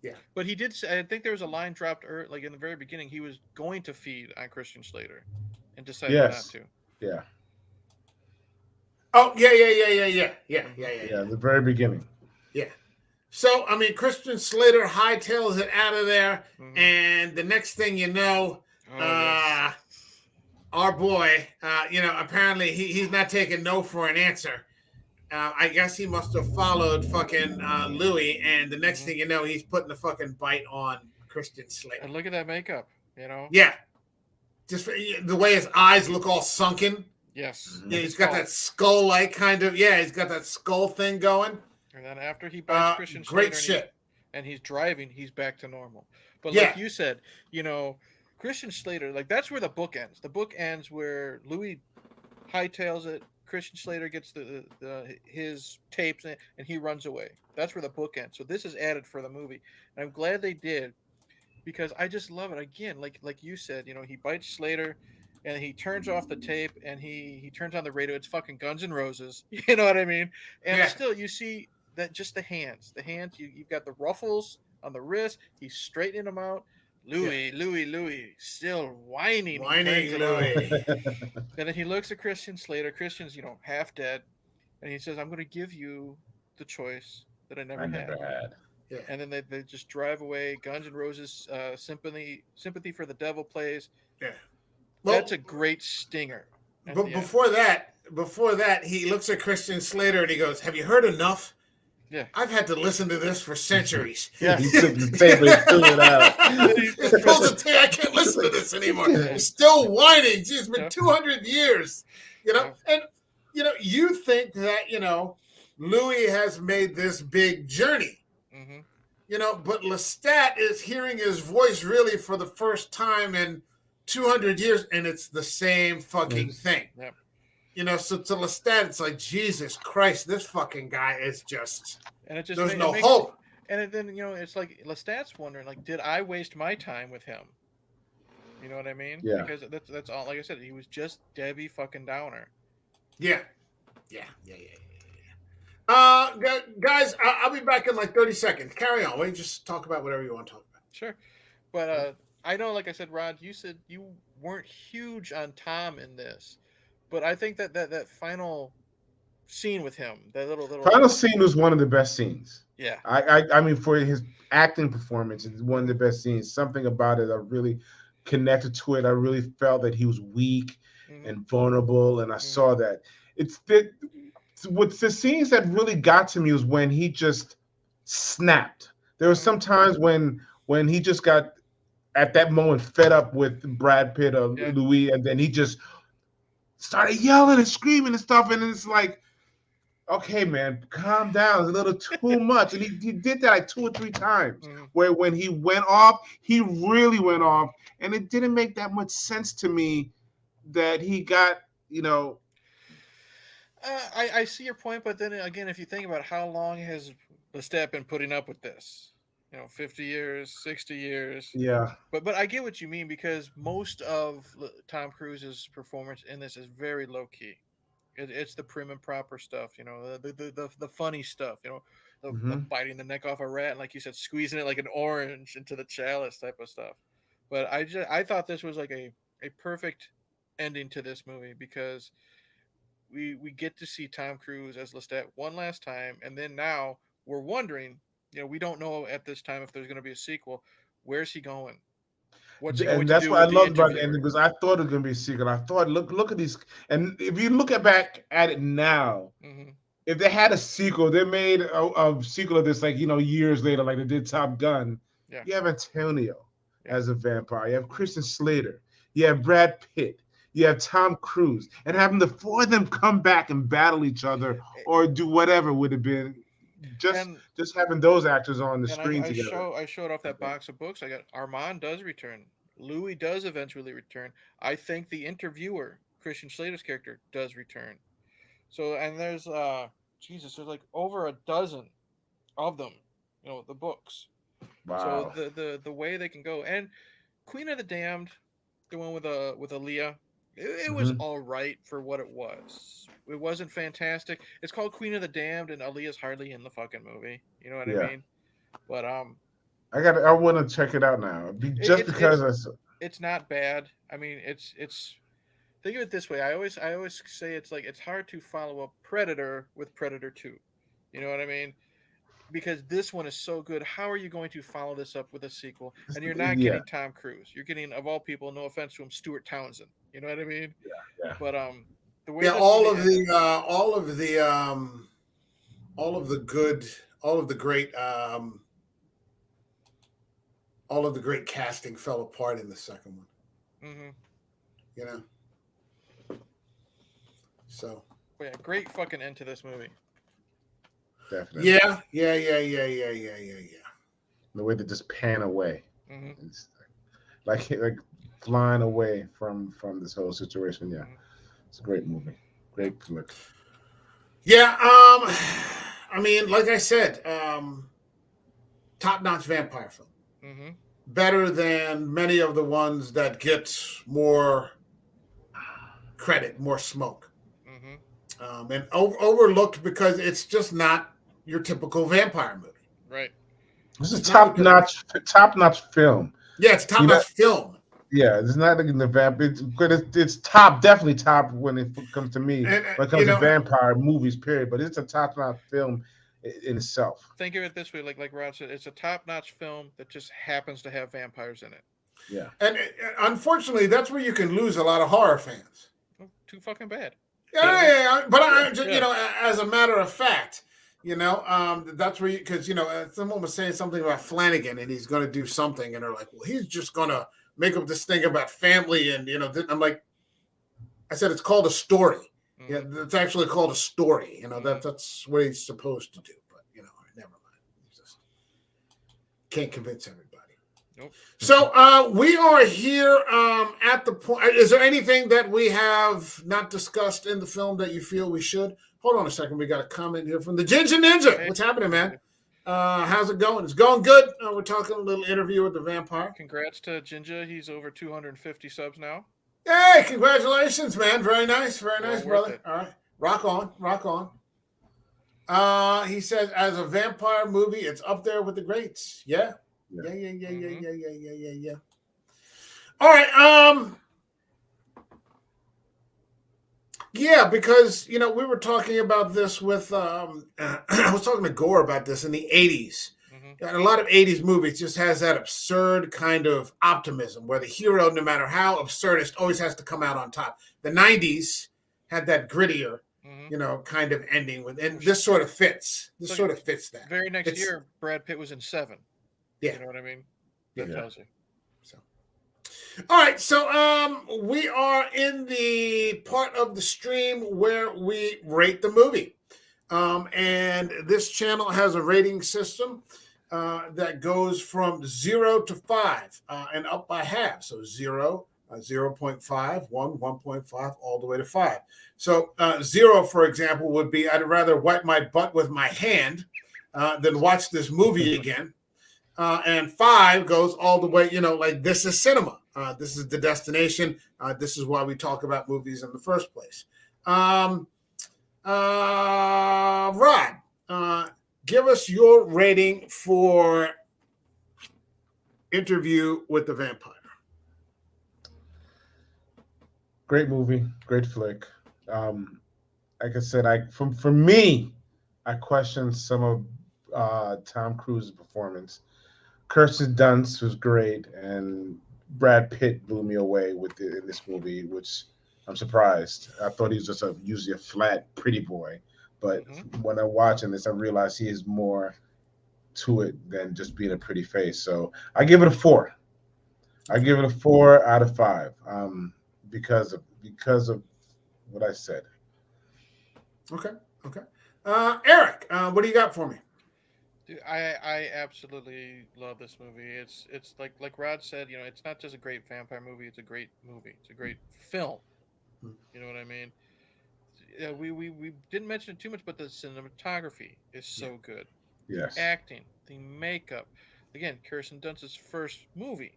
yeah. But he did. I think there was a line dropped like in the very beginning. He was going to feed on Christian Slater, and decided not Yes. to. Yeah. Oh yeah, yeah, yeah, yeah, yeah, yeah, Hmm. yeah, yeah, Yeah. yeah. The very beginning. Yeah. So I mean, Christian Slater hightails it out of there, Hmm. and the next thing you know, Oh yes. uh, our boy, apparently he's not taking no for an answer. I guess he must have followed fucking Louis, and the next Hmm. thing you know, he's putting the fucking bite on Christian Slater. And look at that makeup. Yeah, just the way his eyes look all sunken. Yes, Mhm. Yeah, like a he's got skull. that skull-like kind of. Yeah, he's got that skull thing going. And then after he bites Christian Great Slater shit. and he's driving, he's back to normal. But Yeah, like you said, Christian Slater, like that's where the book ends. The book ends where Louis hightails it. Christian Slater gets his tapes and he runs away. That's where the book ends. So this is added for the movie, and I'm glad they did because I just love it. Again, like you said, he bites Slater, and he turns off the tape and he turns on the radio. It's fucking Guns N' Roses. You know what I mean? And yeah, still, you see that just the hands. You've got the ruffles on the wrist. He's straightening them out. yeah. Louis, still whining. He turns Whining them out. Louis. And then he looks at Christian Slater. Christian's, half dead. And he says, I'm going to give you the choice that I I never never had. had. Yeah. And then they just drive away. Guns N' Roses, Sympathy for the Devil plays. Yeah. That's Well, a great stinger at but the end. before that, he looks at Christian Slater and he goes, "Have you heard enough? Yeah. I've had to listen to this for centuries." He Yes. took the tape and threw it out. Just pulls the tape. I can't listen to this anymore. Yeah. He's still whining. Gee, it's been Yeah. 200 years. Yeah. And you think that Louis has made this big journey. Hmm. But Lestat is hearing his voice really for the first time in 200 years, and it's the same fucking Yes. thing. Yep. So to Lestat, it's like, Jesus Christ, this fucking guy is just, And it just there's it no makes hope. and then it's like Lestat's wondering like, did I waste my time with him? You know what I mean? Yeah. Because that's all. Like I said, he was just Debbie fucking Downer. Yeah. Yeah. Yeah. Yeah. Guys, I'll be back in like 30 seconds. Carry on. Wait, just talk about whatever you want to talk about. Sure, but I know, like I said, Rod, you said you weren't huge on Tom in this, but I think that final scene with him, that Final scene was one of the best scenes. yeah. I mean, for his acting performance, it's one of the best scenes. Something about it, I really connected to it. I really felt that he was weak Hmm. and vulnerable, and I saw that. What's the scenes that really got to me was when he just snapped. There were some times when he just got at that moment fed up with Brad Pitt or Yeah. Louis, and then he just started yelling and screaming and stuff, and it's like, okay, man, calm down. It's a little too much. And he did that like 2 or 3 times Hmm. where when he went off, he really went off. And it didn't make that much sense to me that he got, I see your point, but then again, if you think about how long has Lestat been putting up with this, 50 years, 60 years. yeah. But I get what you mean because most of Tom Cruise's performance in this is very low key. It's the prim and proper stuff, the funny stuff, the Hmm. biting the neck off a rat, and like you said, squeezing it like an orange into the chalice type of stuff. But I thought this was like a perfect ending to this movie because we get to see Tom Cruise as Lestat one last time, and then now we're wondering, we don't know at this time if there's going to be a sequel. Where's he going? What's he going And to that's do what I with the loved about the ending interviewer? because I thought it was gonna be a secret. I thought, look at these, and if you look back at it now, Hmm. if they had a sequel, they made a sequel of this, like years later, like they did Top Gun. Yeah, You have Antonio yeah. as a vampire. You have Hmm. Christian Slater. You have Brad Pitt. You Yeah. have Tom Cruise, and having the four of them come back and battle each other or do whatever would have been just And just having those actors on the and screen together. I showed off that box of books. I got Armand does return. Louis does eventually return. I think the interviewer, Christian Slater's character, does return. So and there's Jesus, there's like over a dozen of them, the books. So Wow. the way they can go. And Queen of the Damned, the one with Aaliyah, it was Hmm. all right for what it was. It wasn't fantastic. It's called Queen of the Damned, and Aaliyah's hardly in the fucking movie. You know what I Yeah, mean? But I want to check it out now, it, just it's it's because it's not bad. I mean, it's think of it this way. I always say it's like it's hard to follow up Predator with Predator 2. You know what I mean? Because this one is so good. How are you going to follow this up with a sequel? And you're not yeah, getting Tom Cruise. You're getting, of all people, no offense to him, Stuart Townsend. You know what I mean? yeah. But the way Yeah, this movie ended. all of the good, all of the great, all of the great casting fell apart in the second one. Hmm. You know, so But yeah, great fucking end to this movie. Definitely. yeah. The way they just pan away, Hmm. it's like flying away from this whole situation. Yeah, Hmm. it's a great movie, Yeah. great flick. Yeah, I mean, like I said, top-notch vampire film. Hmm. Better than many of the ones that get more credit, more smoke, Hmm. and overlooked because it's just not your typical vampire movie. Right. This is It's not your typical. top notch film. Yeah, it's You know, top-notch film, yeah, it's not like in the vamp. It's top, definitely top when it comes to me. and When it comes to vampire movies, period. But it's a top notch film in itself. Think of it this way, like Rod said, it's a top-notch film that just happens to have vampires in it. Yeah, unfortunately, that's where you can lose a lot of horror fans. Oh, too fucking bad. But yeah, Yeah. as a matter of fact, that's where because someone was saying something about Flanagan and he's going to do something, and they're like, well, he's just going to make up this thing about family, and I'm like, I said it's called a story. Yeah, Hmm. it's actually called a story. Hmm. That's what he's supposed to do, but never mind. He just can't convince everybody. Nope. So we are here at the point. Is there anything that we have not discussed in the film that you feel we should? Hold on a second. We got a comment here from the Ginger Ninja. Hey, What's happening, man? How's it going? It's going good. We're talking a little interview with the vampire. congrats to Jinja. He's over 250 subs now. Hey, congratulations, man. Very Well nice, worth brother. it. All right, rock on, rock on. He says, as a vampire movie, it's up there with the greats. Yeah, yeah. Hmm. yeah. All right. Yeah, because we were talking about this with I was talking to Gore about this in the '80s. Hmm. And a lot of '80s movies just has that absurd kind of optimism where the hero, no matter how absurdist, always has to come out on top. The '90s had that grittier, Hmm. kind of ending with, and this sort of fits. This So sort of fits that. very next It's year, Brad Pitt was in Seven. yeah, You know what I mean? yeah. That tells you. So. All right, so we are in the part of the stream where we rate the movie, and this channel has a rating system that goes from 0 to 5 and up by half. So 0, 0.5, 1, 1.5, all the way to 5. So 0, for example, would be I'd rather wipe my butt with my hand than watch this movie again. And 5 goes all the way, like this is cinema. This is the destination. This is why we talk about movies in the first place. Rod, give us your rating for Interview with the Vampire. Great movie, great flick. Like I said, for me, I question some of Tom Cruise's performance. Kirsten Dunst was great, and Brad Pitt blew me away with it in this movie, which I'm surprised. I thought he was just usually a flat, pretty boy, but Mm-hmm. when I'm watching this, I realize he is more to it than just being a pretty face. So I give it a 4. I give it a 4 out of 5, because of what I said. Okay. Okay. Eric, what do you got for me? Dude, I absolutely love this movie. It's like Rod said, it's not just a great vampire movie. It's a great movie. It's a great film. Hmm. You know what I mean? Yeah, we didn't mention it too much, but the cinematography is Yeah. so good. The Yes. acting, the makeup. Again, Kirsten Dunst's first movie.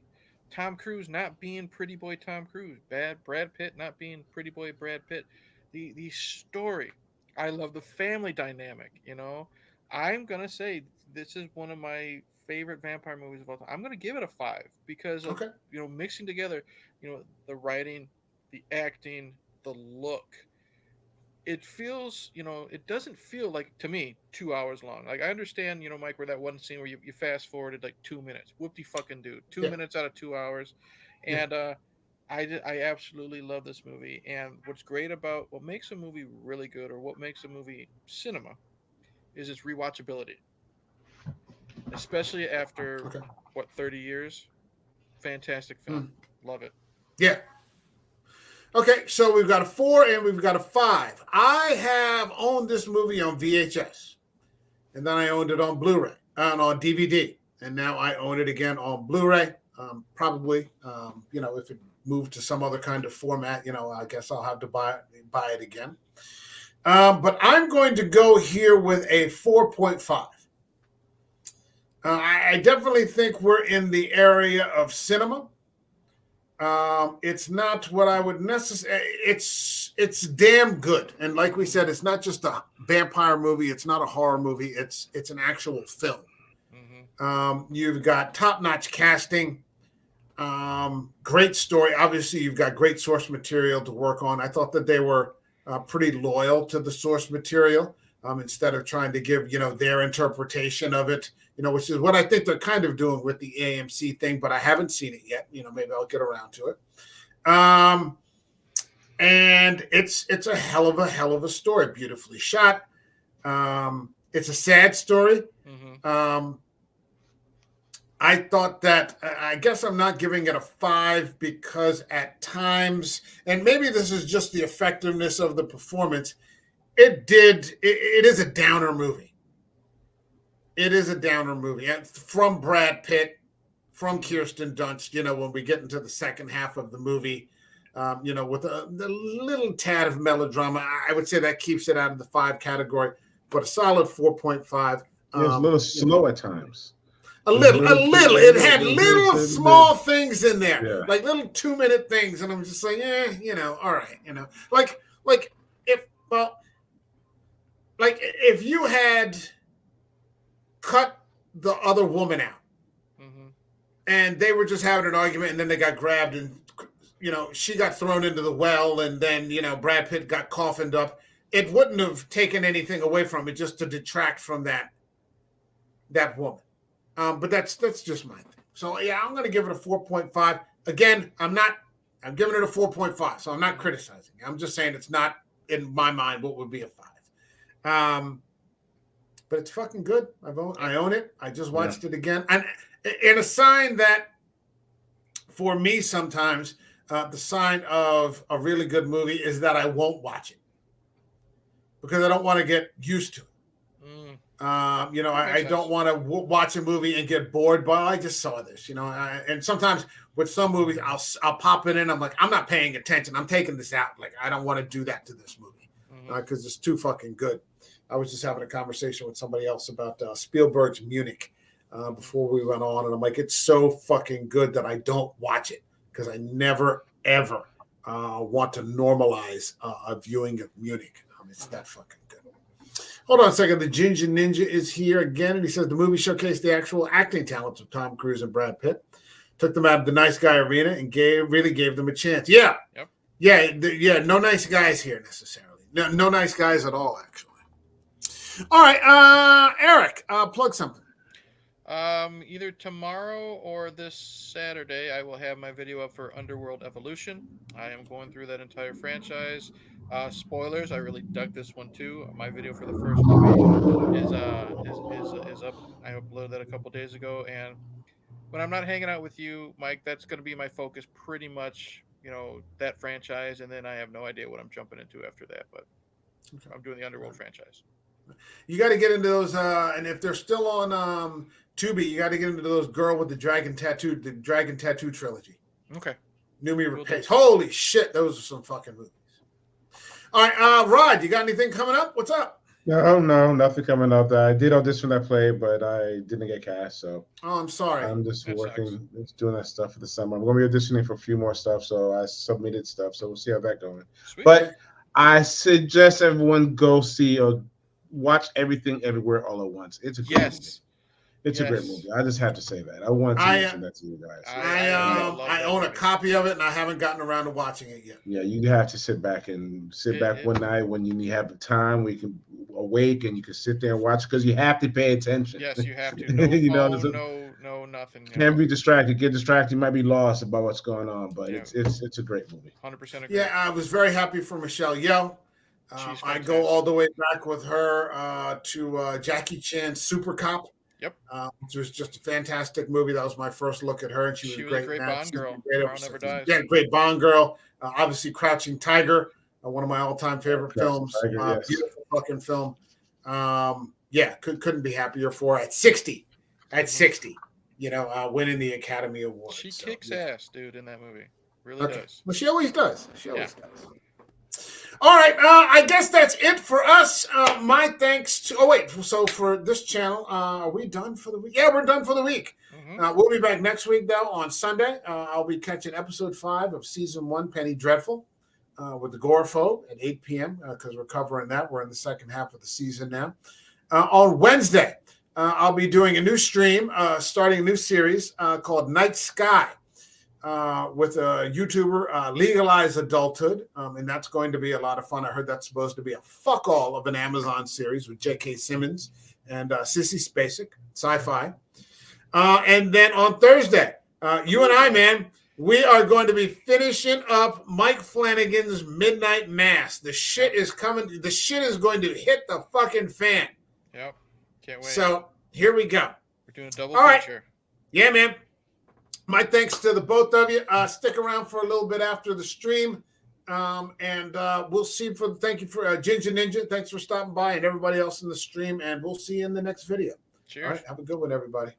Tom Cruise not being pretty boy Tom Cruise. Bad Brad Pitt not being pretty boy Brad Pitt. The story. I love the family dynamic. I'm gonna say this is one of my favorite vampire movies of all time. I'm gonna give it a 5 because of Okay. mixing together, the writing, the acting, the look. It feels, it doesn't feel like to me 2 hours long. Like I understand, Mike, where that one scene where you fast forwarded like 2 minutes. Whoop de fucking dude, two Yeah. minutes out of 2 hours, Yeah. and I absolutely love this movie. And what's great about what makes a movie really good, or what makes a movie cinema, is its rewatchability, especially after Okay. what 30 years. Fantastic film, Hmm. love it. Yeah. Okay. So we've got a 4 and we've got a 5. I have owned this movie on VHS, and then I owned it on Blu-ray and on DVD, and now I own it again on Blu-ray. Probably, if it moved to some other kind of format, I guess I'll have to buy it again. But I'm going to go here with a 4.5. I definitely think we're in the area of cinema. It's not what I would necessarily. It's damn good, and like we said, it's not just a vampire movie. It's not a horror movie. It's an actual film. Mm-hmm. You've got top-notch casting, great story. Obviously, you've got great source material to work on. I thought that they were pretty loyal to the source material, instead of trying to give their interpretation of it. Which is what I think they're kind of doing with the AMC thing, but I haven't seen it yet. Maybe I'll get around to it. And it's a hell of a story, beautifully shot. It's a sad story. Mm-hmm. I thought that, I guess I'm not giving it a 5 because at times, and maybe this is just the effectiveness of the performance, it is a downer movie. It is a downer movie. And from Brad Pitt, from Kirsten Dunst, when we get into the second half of the movie, with the little tad of melodrama, I would say that keeps it out of the 5 category, but a solid 4.5. It was a little slow at times. A little. It had little small things in there, Yeah. like little 2-minute things, and I'm just like, all right, like if you had cut the other woman out, Mm-hmm. and they were just having an argument, and then they got grabbed, and she got thrown into the well, and then Brad Pitt got coffined up. It wouldn't have taken anything away from it just to detract from that woman. But that's just my thing. So yeah, I'm going to give it a 4.5. Again, I'm giving it a 4.5. So I'm not criticizing. I'm just saying it's not in my mind what would be a 5. But it's fucking good. I own it. I just watched it again, and a sign that for me sometimes the sign of a really good movie is that I won't watch it because I don't want to get used to it. I don't want to watch a movie and get bored. But I just saw this, and sometimes with some movies, I'll pop it in. I'm like, I'm not paying attention. I'm taking this out. Like, I don't want to do that to this movie because it's too fucking good. I was just having a conversation with somebody else about Spielberg's Munich before we went on, and I'm like, it's so fucking good that I don't watch it because I never ever want to normalize a viewing of Munich. It's that fucking good. Hold on a second. The Ginger Ninja is here again, and he says the movie showcased the actual acting talents of Tom Cruise and Brad Pitt, took them out of the nice guy arena, and really gave them a chance. Yeah. Yep. Yeah. No nice guys here necessarily. No nice guys at all, actually. All right, Eric, plug something. Either tomorrow or this Saturday, I will have my video up for Underworld Evolution. I am going through that entire franchise. Spoilers, I really dug this one too. My video for the first movie is up. I uploaded that a couple days ago, and when I'm not hanging out with you, Mike, that's going to be my focus pretty much. That franchise, and then I have no idea what I'm jumping into after that. But I'm doing the Underworld franchise. You got to get into those, and if they're still on Tubi, you got to get into those Girl with the Dragon Tattoo trilogy. Okay. Numi Rapace. Holy shit, those are some fucking movies. All right, Rod, you got anything coming up? What's up? No, nothing coming up. I did audition that play, but I didn't get cast. So I'm sorry. I'm just working, just doing that stuff for the summer. I'm going to be auditioning for a few more stuff, so I submitted stuff. So we'll see how that going. Sweet. But I suggest everyone go see or watch Everything Everywhere All at Once. It's a great movie. It's a great movie. I just have to say that. I want to mention that to you guys. I own a copy of it, and I haven't gotten around to watching it yet. Yeah, you have to sit back one night when you have the time, we can awake and you can sit there and watch because you have to pay attention. Yes, you have to. No phone, no nothing. Can't be distracted. Get distracted, you might be lost about what's going on. But it's a great movie. 100% agree. Yeah, I was very happy for Michelle Yeoh. I go all the way back with her to Jackie Chan's Super Cop. Yep. Which was just a fantastic movie. That was my first look at her, and she was great. A great Bond girl. Tomorrow Never Dies. Yeah, great Bond girl. Obviously, Crouching Tiger, one of my all-time favorite films. Yes. Beautiful fucking film. Couldn't be happier for her at 60. At 60, winning the Academy Award. She kicks ass, dude, in that movie. Really does. Well, she always does. All right, I guess that's it for us. My thanks to. So for this channel, are we done for the week? Yeah, we're done for the week. Mm-hmm. We'll be back next week though on Sunday. I'll be catching episode 5 of season 1, Penny Dreadful, with the Agoraphobe at 8 p.m. Because we're covering that. We're in the second half of the season now. On Wednesday, I'll be doing a new stream, starting a new series called Night Sky. With a YouTuber, Legalize Adulthood, and that's going to be a lot of fun. I heard that's supposed to be a fuck all of an Amazon series with J.K. Simmons and Sissy Spacek, sci-fi. And then on Thursday, you and I, man, we are going to be finishing up Mike Flanagan's Midnight Mass. The shit is coming. The shit is going to hit the fucking fan. Yep. Can't wait. So here we go. We're doing a double feature. Right. Yeah, man. My thanks to the both of you. Stick around for a little bit after the stream. And we'll see thank you for Ginger Ninja. Thanks for stopping by and everybody else in the stream. And we'll see you in the next video. Cheers. All right. Have a good one, everybody.